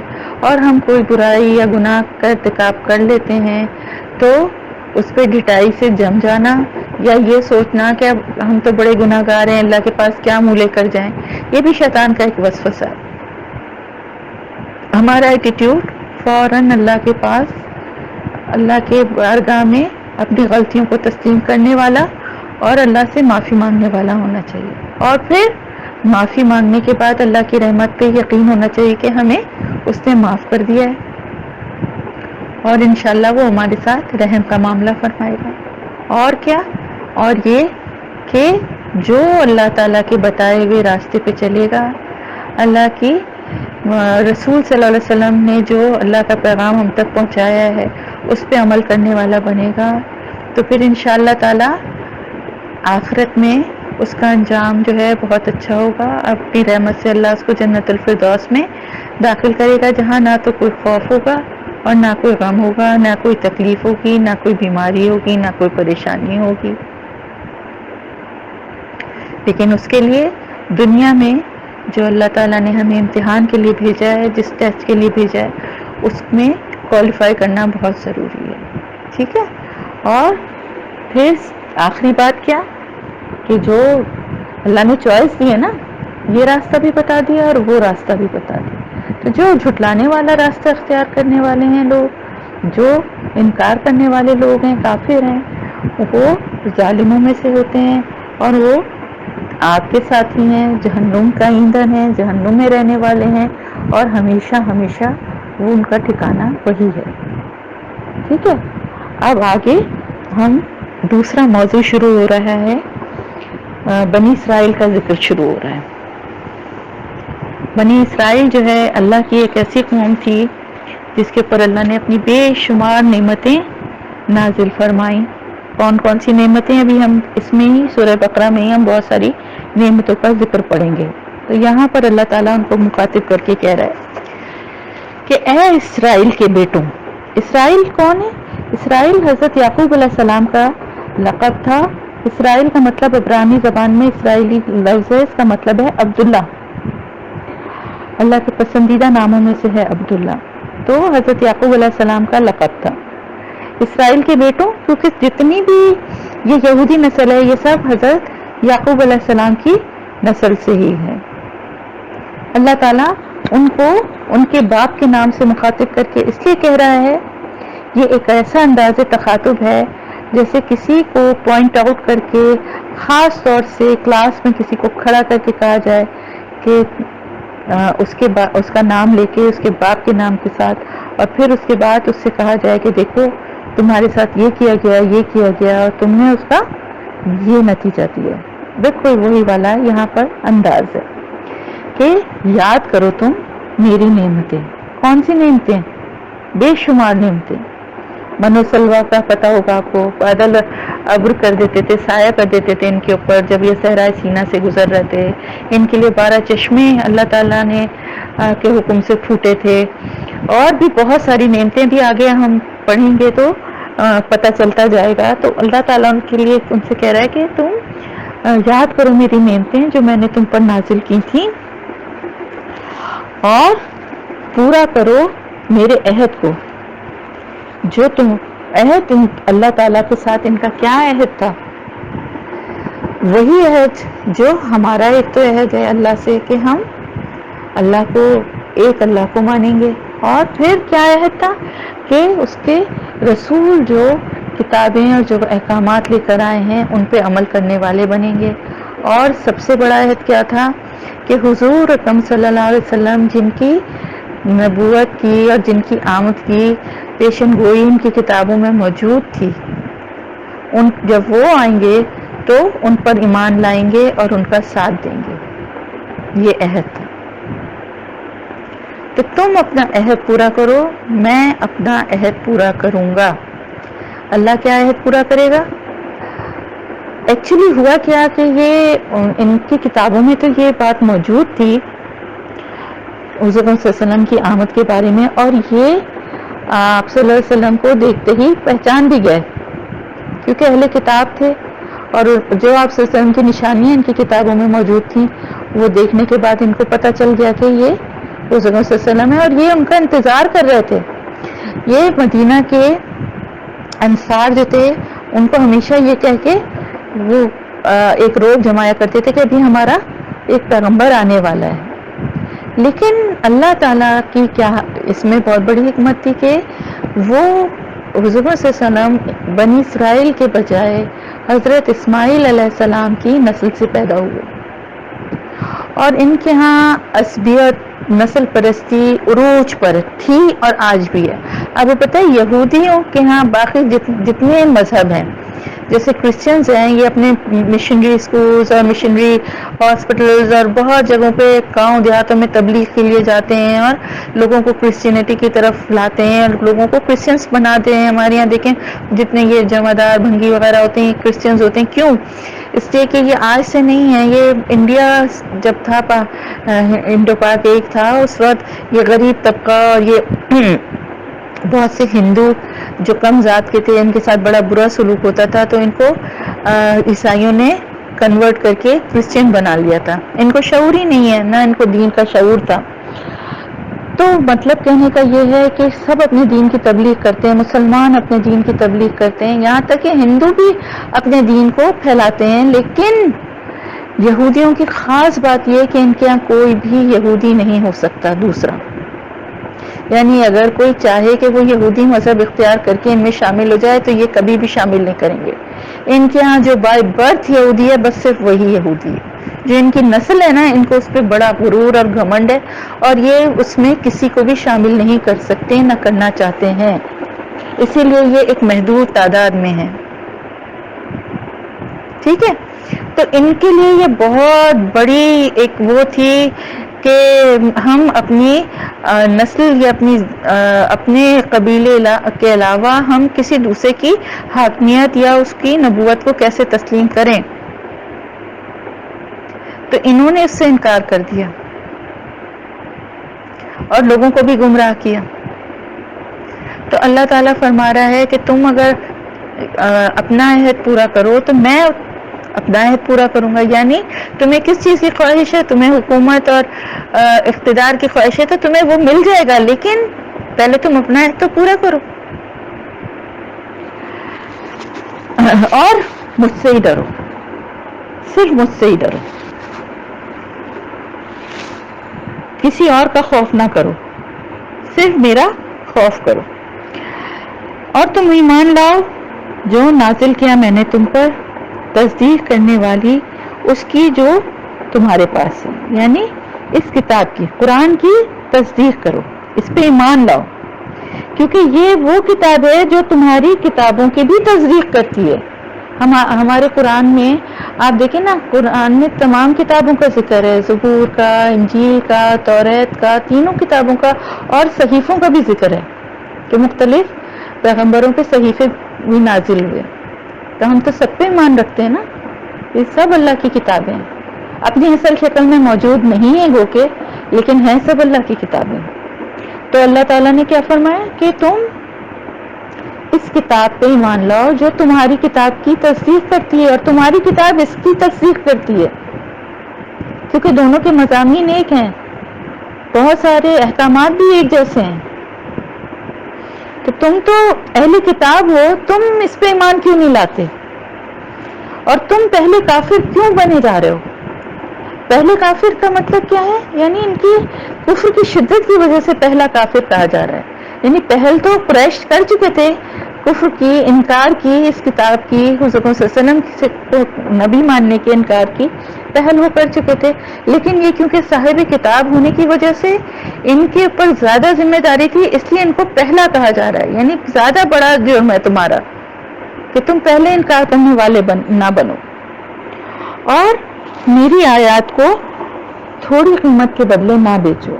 اور ہم کوئی برائی یا گناہ کا ارتکاب کر لیتے ہیں تو اس پہ ڈٹائی سے جم جانا یا یہ سوچنا کہ اب ہم تو بڑے گناہ گار ہیں، اللہ کے پاس کیا منہ لے کر جائیں، یہ بھی شیطان کا ایک وسوسہ ہے. ہمارا ایٹیٹیوڈ فوراً اللہ کے پاس، اللہ کے بارگاہ میں اپنی غلطیوں کو تسلیم کرنے والا اور اللہ سے معافی مانگنے والا ہونا چاہیے. اور پھر معافی مانگنے کے بعد اللہ کی رحمت پہ یقین ہونا چاہیے کہ ہمیں اس نے معاف کر دیا ہے اور انشاءاللہ وہ ہمارے ساتھ رحم کا معاملہ فرمائے گا. اور کیا؟ اور یہ کہ جو اللہ تعالیٰ کے بتائے ہوئے راستے پہ چلے گا، اللہ کی رسول صلی اللہ علیہ وسلم نے جو اللہ کا پیغام ہم تک پہنچایا ہے اس پہ عمل کرنے والا بنے گا تو پھر انشاءاللہ تعالیٰ آخرت میں اس کا انجام جو ہے بہت اچھا ہوگا. اپنی رحمت سے اللہ اس کو جنت الفردوس میں داخل کرے گا، جہاں نہ تو کوئی خوف ہوگا اور نہ کوئی غم ہوگا، نہ کوئی تکلیف ہوگی، نہ کوئی بیماری ہوگی، نہ کوئی پریشانی ہوگی. لیکن اس کے لیے دنیا میں جو اللہ تعالیٰ نے ہمیں امتحان کے لیے بھیجا ہے، جس ٹیسٹ کے لیے بھیجا ہے، اس میں کوالیفائی کرنا بہت ضروری ہے. ٹھیک ہے. اور پھر آخری بات کیا کہ جو اللہ نے چوائس دی ہے نا، یہ راستہ بھی بتا دیا اور وہ راستہ بھی بتا دیا. تو جو جھٹلانے والا راستہ اختیار کرنے والے ہیں لوگ، جو انکار کرنے والے لوگ ہیں، کافر ہیں، وہ ظالموں میں سے ہوتے ہیں اور وہ آپ کے ساتھی ہیں، جہنم کا ایندھن ہے، جہنم میں رہنے والے ہیں اور ہمیشہ ہمیشہ وہ ان کا ٹھکانہ وہی ہے. ٹھیک ہے. اب آگے ہم دوسرا موضوع شروع ہو رہا ہے، بنی اسرائیل کا ذکر شروع ہو رہا ہے. بنی اسرائیل جو ہے اللہ کی ایک ایسی قوم تھی جس کے اوپر اللہ نے اپنی بے شمار نعمتیں نازل فرمائیں. کون کون سی نعمتیں؟ ابھی ہم اس میں ہی سورہ بقرہ میں ہی ہم بہت ساری نعمتوں کا ذکر پڑھیں گے. تو یہاں پر اللہ تعالیٰ ان کو مخاطب کر کے کہہ رہا ہے کہ اے اسرائیل کے بیٹوں. اسرائیل کون ہے؟ اسرائیل حضرت یعقوب علیہ السلام کا لقب تھا. اسرائیل کا مطلب عبرانی زبان میں اسرائیلی لفظ ہے، اس کا مطلب ہے عبداللہ. اللہ کے پسندیدہ ناموں میں سے ہے عبداللہ. تو حضرت یعقوب علیہ السلام کا لقب تھا. اسرائیل کے بیٹوں، کیونکہ جتنی بھی یہ یہودی نسل ہے یہ سب حضرت یعقوب علیہ السلام کی نسل سے ہی ہے. اللہ تعالیٰ ان کو ان کے باپ کے نام سے مخاطب کر کے اس لیے کہہ رہا ہے، یہ ایک ایسا انداز تخاطب ہے جیسے کسی کو پوائنٹ آؤٹ کر کے خاص طور سے کلاس میں کسی کو کھڑا کر کے کہا جائے کہ اس کا نام لے کے اس کے باپ کے نام کے ساتھ، اور پھر اس کے بعد اس سے کہا جائے کہ دیکھو تمہارے ساتھ یہ کیا گیا، یہ کیا گیا، اور تم نے اس کا یہ نتیجہ دیا. بالکل وہی والا یہاں پر انداز ہے کہ یاد کرو تم میری نعمتیں. کون سی نعمتیں؟ بے شمار نعمتیں. منو سلوا کا پتہ ہوگا آپ کو، بادل ابر کر دیتے تھے، سایہ کر دیتے تھے ان کے اوپر جب یہ صحرائے سینا سے گزر رہے تھے. ان کے لیے 12 چشمے اللہ تعالیٰ نے کے حکم سے پھوٹے تھے. اور بھی بہت ساری نعمتیں بھی آگے ہم پڑھیں گے تو پتہ چلتا جائے گا. تو اللہ تعالیٰ ان کے لیے ان سے کہہ رہا ہے کہ تم یاد کرو میری نعمتیں جو میں نے تم پر نازل کی تھیں، اور پورا کرو میرے عہد کو. جو تم عہد اللہ تعالیٰ کے ساتھ ان کا کیا عہد تھا؟ وہی عہد جو ہمارا ایک تو عہد ہے اللہ سے کہ ہم اللہ کو ایک اللہ کو مانیں گے. اور پھر کیا عہد تھا کہ اس کے رسول جو کتابیں اور جو احکامات لے کر آئے ہیں ان پہ عمل کرنے والے بنیں گے. اور سب سے بڑا عہد کیا تھا کہ حضور اکرم صلی اللہ علیہ وسلم جن کی نبوت کی اور جن کی آمد کی پیشن گوئی ان کی کتابوں میں موجود تھی، جب وہ آئیں گے تو ان پر ایمان لائیں گے اور ان کا ساتھ دیں گے. یہ عہد تھا. تو تم اپنا عہد پورا کرو، میں اپنا عہد پورا کروں گا. اللہ کیا عہد پورا کرے گا؟ ایکچولی ہوا کیا کہ یہ ان کی کتابوں میں تو یہ بات موجود تھی حضور صلی اللہ علیہ وسلم کی آمد کے بارے میں، اور یہ آپ صلی اللہ علیہ وسلم کو دیکھتے ہی پہچان بھی گئے کیونکہ اہل کتاب تھے، اور جو آپ صلی اللہ علیہ وسلم کی نشانیاں ان کی کتابوں میں موجود تھیں وہ دیکھنے کے بعد ان کو پتہ چل گیا کہ یہ حضور صلی اللہ علیہ وسلم ہے. اور یہ ان کا انتظار کر رہے تھے. یہ مدینہ کے انصار جو تھے ان کو ہمیشہ یہ کہہ کے وہ ایک روگ جمایا کرتے تھے کہ ابھی ہمارا ایک پیغمبر آنے والا ہے. لیکن اللہ تعالیٰ کی کیا اس میں بہت بڑی حکمت تھی کہ وہ حضور صلی اللہ علیہ وسلم بنی اسرائیل کے بجائے حضرت اسماعیل علیہ السلام کی نسل سے پیدا ہوئے، اور ان کے ہاں عصبیت نسل پرستی عروج پر تھی اور آج بھی ہے. اب پتہ ہے یہودیوں کے ہاں باقی جتنے مذہب ہیں جیسے کرسچنز ہیں یہ اپنے مشنری اسکولز اور مشنری ہاسپٹلز اور بہت جگہوں پہ گاؤں دیہاتوں میں تبلیغ کے لیے جاتے ہیں اور لوگوں کو کرسچینٹی کی طرف لاتے ہیں اور لوگوں کو کرسچنس بناتے ہیں. ہمارے یہاں دیکھیں جتنے یہ جمعدار بھنگی وغیرہ ہوتے ہیں کرسچنز ہوتے ہیں. کیوں؟ اس لیے کہ یہ آج سے نہیں ہے، یہ انڈیا جب تھا انڈو پاک ایک تھا اس وقت یہ غریب طبقہ اور یہ بہت سے ہندو جو کم ذات کے تھے ان کے ساتھ بڑا برا سلوک ہوتا تھا، تو ان کو عیسائیوں نے کنورٹ کر کے کرسچین بنا لیا تھا. ان کو شعور ہی نہیں ہے، نہ ان کو دین کا شعور تھا. تو مطلب کہنے کا یہ ہے کہ سب اپنے دین کی تبلیغ کرتے ہیں، مسلمان اپنے دین کی تبلیغ کرتے ہیں، یہاں تک کہ ہندو بھی اپنے دین کو پھیلاتے ہیں. لیکن یہودیوں کی خاص بات یہ کہ ان کے یہاں کوئی بھی یہودی نہیں ہو سکتا دوسرا. یعنی اگر کوئی چاہے کہ وہ یہودی مذہب اختیار کر کے ان میں شامل ہو جائے تو یہ کبھی بھی شامل نہیں کریں گے. ان کے ہاں جو بائی برتھ یہودی ہے بس صرف وہی یہودی ہے. جو ان کی نسل ہے نا ان کو اس پہ بڑا غرور اور گھمنڈ ہے، اور یہ اس میں کسی کو بھی شامل نہیں کر سکتے، نہ کرنا چاہتے ہیں. اسی لیے یہ ایک محدود تعداد میں ہے. ٹھیک ہے، تو ان کے لیے یہ بہت بڑی ایک وہ تھی کہ ہم اپنی نسل یا اپنے قبیلے کے علاوہ ہم کسی دوسرے کی حاکمیت یا اس کی نبوت کو کیسے تسلیم کریں. تو انہوں نے اس سے انکار کر دیا اور لوگوں کو بھی گمراہ کیا. تو اللہ تعالیٰ فرما رہا ہے کہ تم اگر اپنا عہد پورا کرو تو میں اپنا عہد پورا کروں گا. یعنی تمہیں کس چیز کی خواہش ہے؟ تمہیں حکومت اور اقتدار کی خواہش ہے تو تمہیں وہ مل جائے گا، لیکن پہلے تم اپنا عہد تو پورا کرو اور مجھ سے ہی ڈرو، صرف مجھ سے ہی ڈرو. کسی اور کا خوف نہ کرو، صرف میرا خوف کرو. اور تم ایمان لاؤ جو نازل کیا میں نے تم پر، تصدیق کرنے والی اس کی جو تمہارے پاس ہے، یعنی اس کتاب کی، قرآن کی تصدیق کرو، اس پہ ایمان لاؤ، کیونکہ یہ وہ کتاب ہے جو تمہاری کتابوں کی بھی تصدیق کرتی ہے. ہمارے قرآن میں آپ دیکھیں نا، قرآن میں تمام کتابوں کا ذکر ہے، زبور کا، انجیل کا، توریت کا، تینوں کتابوں کا، اور صحیفوں کا بھی ذکر ہے کہ مختلف پیغمبروں کے صحیفے بھی نازل ہوئے. تو ہم تو سب پہ ایمان رکھتے ہیں نا، یہ سب اللہ کی کتابیں ہیں، اپنی اصل شکل میں موجود نہیں ہے گو کے، لیکن ہیں سب اللہ کی کتابیں. تو اللہ تعالیٰ نے کیا فرمایا کہ تم اس کتاب پہ ایمان لاؤ جو تمہاری کتاب کی تصدیق کرتی ہے، اور تمہاری کتاب اس کی تصدیق کرتی ہے، کیونکہ دونوں کے مضامین ایک ہیں، بہت سارے احکامات بھی ایک جیسے ہیں. تو تم تو اہل کتاب ہو، تم اس پہ ایمان کیوں نہیں لاتے؟ اور تم پہلے کافر کیوں بنے جا رہے ہو؟ پہلے کافر کا مطلب کیا ہے؟ یعنی ان کی کفر کی شدت کی وجہ سے پہلا کافر کہا جا رہا ہے. یعنی پہل تو قریش کر چکے تھے کفر کی، انکار کی، اس کتاب کی، حضور صلی اللہ علیہ وسلم کو نبی ماننے کے انکار کی پہل وہ کر چکے تھے. لیکن یہ کیونکہ صاحب کتاب ہونے کی وجہ سے ان کے اوپر زیادہ ذمہ داری تھی، اس لیے ان کو پہلا کہا جا رہا ہے. یعنی زیادہ بڑا جرم ہے تمہارا کہ تم پہلے انکار کرنے والے نہ بنو، اور میری آیات کو تھوڑی قیمت کے بدلے نہ بیچو.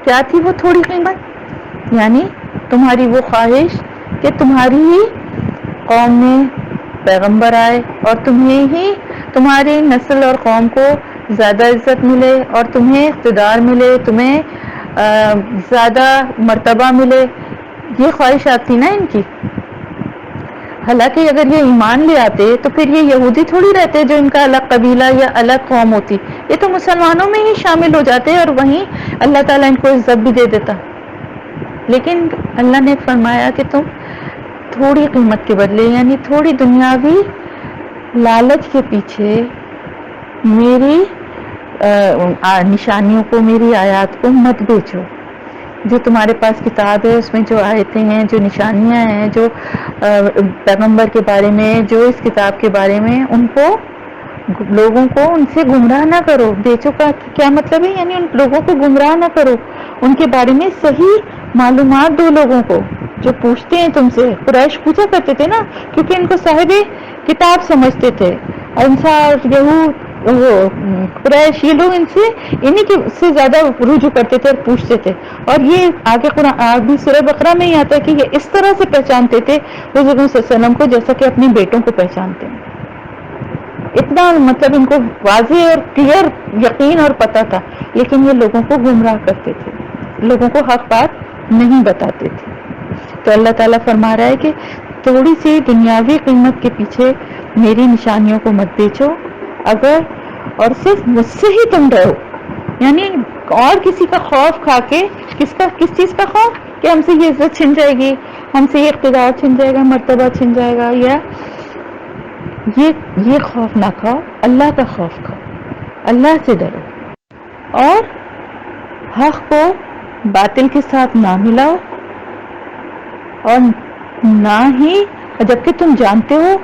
کیا تھی وہ تھوڑی قیمت؟ یعنی تمہاری وہ خواہش کہ تمہاری ہی قوم میں پیغمبر آئے اور تمہیں ہی، تمہاری نسل اور قوم کو زیادہ عزت ملے، اور تمہیں اقتدار ملے، تمہیں زیادہ مرتبہ ملے. یہ خواہشات تھی نا ان کی. حالانکہ اگر یہ ایمان لے آتے تو پھر یہ یہودی تھوڑی رہتے جو ان کا الگ قبیلہ یا الگ قوم ہوتی، یہ تو مسلمانوں میں ہی شامل ہو جاتے اور وہیں اللہ تعالیٰ ان کو عزت بھی دے دیتا. لیکن اللہ نے فرمایا کہ تم تھوڑی قیمت کے بدلے، یعنی تھوڑی دنیاوی لالچ کے پیچھے میری نشانیوں کو، میری آیات کو مت بیچو. جو تمہارے پاس کتاب ہے اس میں جو آیتیں ہیں، جو نشانیاں ہیں، جو پیغمبر کے بارے میں، جو اس کتاب کے بارے میں، ان کو، لوگوں کو ان سے گمراہ نہ کرو. بیچو کا کیا مطلب ہے؟ یعنی ان لوگوں کو گمراہ نہ کرو، ان کے بارے میں صحیح معلومات دو لوگوں کو جو پوچھتے ہیں تم سے. قریش پوچھا کرتے تھے نا، کیونکہ ان کو صاحب کتاب سمجھتے تھے. انصار، یہود، وہ قریش، یہ لوگ ان سے انہی کے سے زیادہ رجوع کرتے تھے اور پوچھتے تھے. اور یہ آگے قرآن آگے سورہ بقرہ میں ہی آتا ہے کہ یہ اس طرح سے پہچانتے تھے حضور صلی اللہ علیہ وسلم کو جیسا کہ اپنے بیٹوں کو پہچانتے ہیں. اتنا مطلب ان کو واضح اور کلیئر یقین اور پتہ تھا، لیکن یہ لوگوں کو گمراہ کرتے تھے، لوگوں کو حق بات نہیں بتاتے تھے. تو اللہ تعالیٰ فرما رہا ہے کہ تھوڑی سی دنیاوی قیمت کے پیچھے میری نشانیوں کو مت بیچو، اگر اور صرف مجھ سے ہی تم ڈرو. یعنی اور کسی کا خوف کھا کے، کس چیز کا خوف؟ کہ ہم سے یہ عزت چھن جائے گی، ہم سے یہ اقتدار چھن جائے گا، مرتبہ چھن جائے گا، یا یہ خوف نہ کھاؤ، اللہ کا خوف کھاؤ، اللہ سے ڈرو. اور حق کو باطل کے ساتھ نہ ملاؤ، اور نہ ہی، جبکہ تم جانتے ہو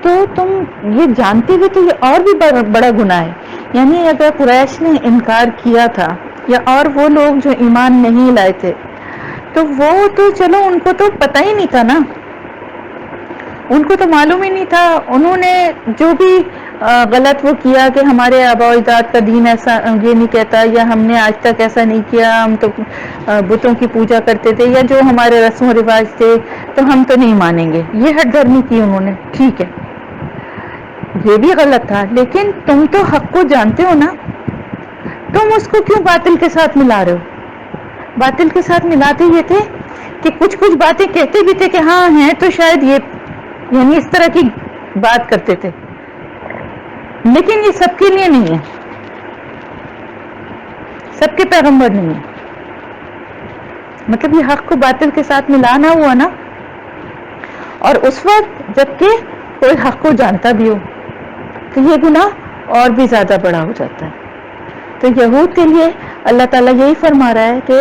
تو تم یہ جانتے ہوئے تو یہ اور بھی بڑا گناہ ہے. یعنی اگر قریش نے انکار کیا تھا، یا اور وہ لوگ جو ایمان نہیں لائے تھے، تو وہ تو چلو ان کو تو پتہ ہی نہیں تھا نا، ان کو تو معلوم ہی نہیں تھا. انہوں نے جو بھی غلط وہ کیا کہ ہمارے آباء و اجداد کا دین ایسا یہ نہیں کہتا، یا ہم نے آج تک ایسا نہیں کیا، ہم تو بتوں کی پوجا کرتے تھے، یا جو ہمارے رسم و رواج تھے تو ہم تو نہیں مانیں گے. یہ ہٹ دھرمی کی انہوں نے. ٹھیک ہے، یہ بھی غلط تھا، لیکن تم تو حق کو جانتے ہو نا، تم اس کو کیوں باطل کے ساتھ ملا رہے ہو؟ باطل کے ساتھ ملاتے یہ تھے کہ کچھ باتیں کہتے بھی تھے کہ ہاں ہیں تو شاید یہ، یعنی اس طرح کی بات کرتے تھے، لیکن یہ سب کے لیے نہیں ہے، سب کے پیغمبر نہیں ہے. مطلب یہ حق کو باطل کے ساتھ ملانا ہوا نا. اور اس وقت جبکہ کوئی حق کو جانتا بھی ہو تو یہ گناہ اور بھی زیادہ بڑا ہو جاتا ہے. تو یہود کے لیے اللہ تعالیٰ یہی فرما رہا ہے کہ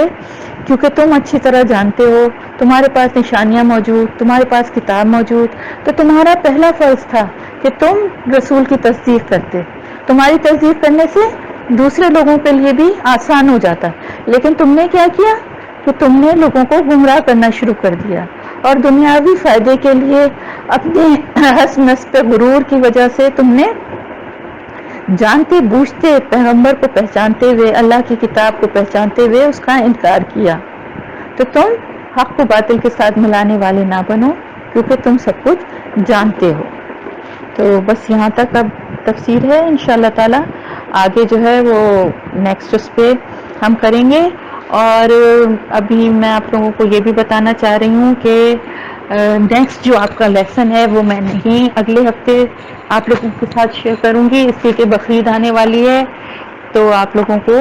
کیونکہ تم اچھی طرح جانتے ہو، تمہارے پاس نشانیاں موجود، تمہارے پاس کتاب موجود، تو تمہارا پہلا فرض تھا کہ تم رسول کی تصدیق کرتے. تمہاری تصدیق کرنے سے دوسرے لوگوں کے لیے بھی آسان ہو جاتا. لیکن تم نے کیا کیا کہ تم نے لوگوں کو گمراہ کرنا شروع کر دیا، اور دنیاوی فائدے کے لیے اپنے حسب نسب غرور کی وجہ سے تم نے جانتے بوجھتے پیغمبر کو پہچانتے ہوئے، اللہ کی کتاب کو پہچانتے ہوئے اس کا انکار کیا. تو تم حق کو باطل کے ساتھ ملانے والے نہ بنو، کیونکہ تم سب کچھ جانتے ہو. تو بس یہاں تک اب تفسیر ہے. انشاءاللہ تعالی آگے جو ہے وہ نیکسٹ اس پہ ہم کریں گے. اور ابھی میں آپ لوگوں کو یہ بھی بتانا چاہ رہی ہوں کہ نیکسٹ جو آپ کا لیسن ہے وہ میں نہیں اگلے ہفتے آپ لوگوں کے ساتھ شیئر کروں گی، اس لیے کہ بقرعید آنے والی ہے تو آپ لوگوں کو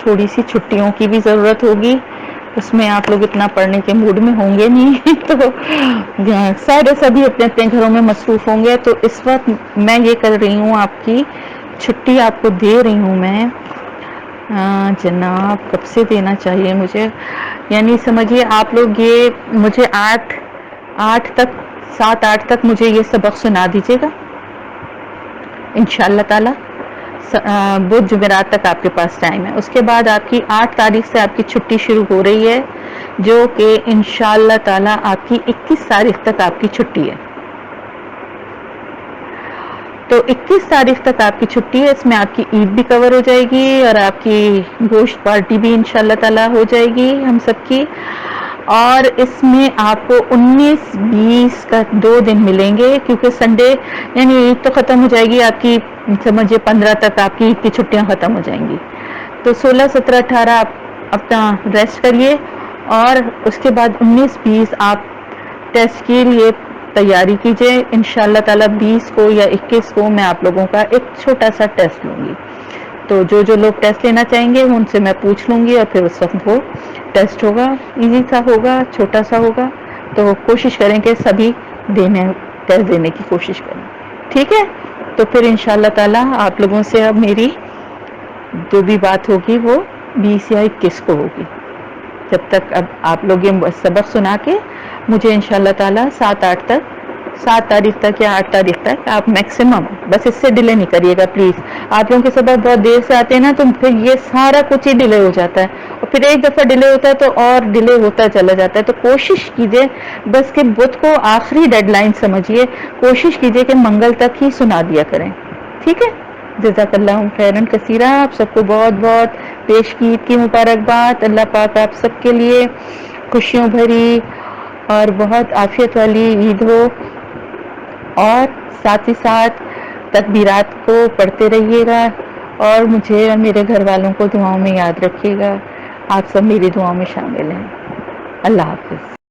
تھوڑی سی چھٹیوں کی بھی ضرورت ہوگی. اس میں آپ لوگ اتنا پڑھنے کے موڈ میں ہوں گے نہیں تو سارے سبھی اپنے اپنے گھروں میں مصروف ہوں گے. تو اس وقت میں یہ کر رہی ہوں، آپ کی چھٹی آپ کو دے رہی ہوں میں. جناب کب سے دینا چاہیے مجھے، یعنی سمجھیے آپ لوگ یہ مجھے 8 تک 7-8 تک مجھے یہ سبق سنا دیجیے گا انشاءاللہ تعالی. بدھ جمعرات تک آپ کے پاس ٹائم ہے. اس کے بعد آپ کی 8 تاریخ سے آپ کی چھٹی شروع ہو رہی ہے، جو کہ انشاءاللہ تعالی آپ کی 21 تاریخ تک آپ کی چھٹی ہے. تو 21 تاریخ تک آپ کی چھٹی ہے. اس میں آپ کی عید بھی کور ہو جائے گی اور آپ کی گوشت پارٹی بھی انشاءاللہ تعالی ہو جائے گی ہم سب کی. اور اس میں آپ کو 19-20 کا 2 دن ملیں گے، کیونکہ سنڈے یعنی عید تو ختم ہو جائے گی آپ کی، سمجھے 15 تک آپ کی عید کی چھٹیاں ختم ہو جائیں گی. تو 16، 17، 18 آپ اپنا ریسٹ کریے، اور اس کے بعد 19-20 آپ ٹیسٹ کے لیے تیاری کیجیے. انشاءاللہ تعالی 20 کو یا 21 کو میں آپ لوگوں کا ایک چھوٹا سا ٹیسٹ لوں گی. تو جو لوگ ٹیسٹ لینا چاہیں گے ان سے میں پوچھ لوں گی، اور پھر اس وقت وہ ٹیسٹ ہوگا. ایزی سا ہوگا، چھوٹا سا ہوگا. تو کوشش کریں کہ سبھی ٹیسٹ دینے کی کوشش کریں. ٹھیک ہے؟ تو پھر انشاءاللہ تعالی آپ لوگوں سے اب میری جو بھی بات ہوگی وہ 20 یا 21 کو ہوگی. جب تک اب آپ لوگ یہ سبق سنا کے مجھے انشاءاللہ تعالی 7 تاریخ تک یا 8 تاریخ تک آپ میکسیمم، بس اس سے ڈیلے نہیں کریے گا پلیز. آپ لوگوں کے سبق بہت دیر سے آتے ہیں نا، تو پھر یہ سارا کچھ ہی ڈیلے ہو جاتا ہے، اور پھر ایک دفعہ ڈیلے ہوتا ہے تو اور ڈیلے ہوتا چلا جاتا ہے. تو کوشش کیجیے بس کہ بدھ کو آخری ڈیڈ لائن سمجھیے، کوشش کیجیے کہ منگل تک ہی سنا دیا کریں. ٹھیک ہے؟ جزاک اللہ خیرن کثیرہ. آپ سب کو بہت بہت پیش کی عید کی مبارکباد. اللہ پاک آپ سب کے لیے خوشیوں بھری اور بہت عافیت والی عید ہو. اور ساتھ ہی ساتھ تکبیرات کو پڑھتے رہیے گا، اور مجھے اور میرے گھر والوں کو دعاؤں میں یاد رکھیے گا. آپ سب میری دعاؤں میں شامل ہیں. اللہ حافظ.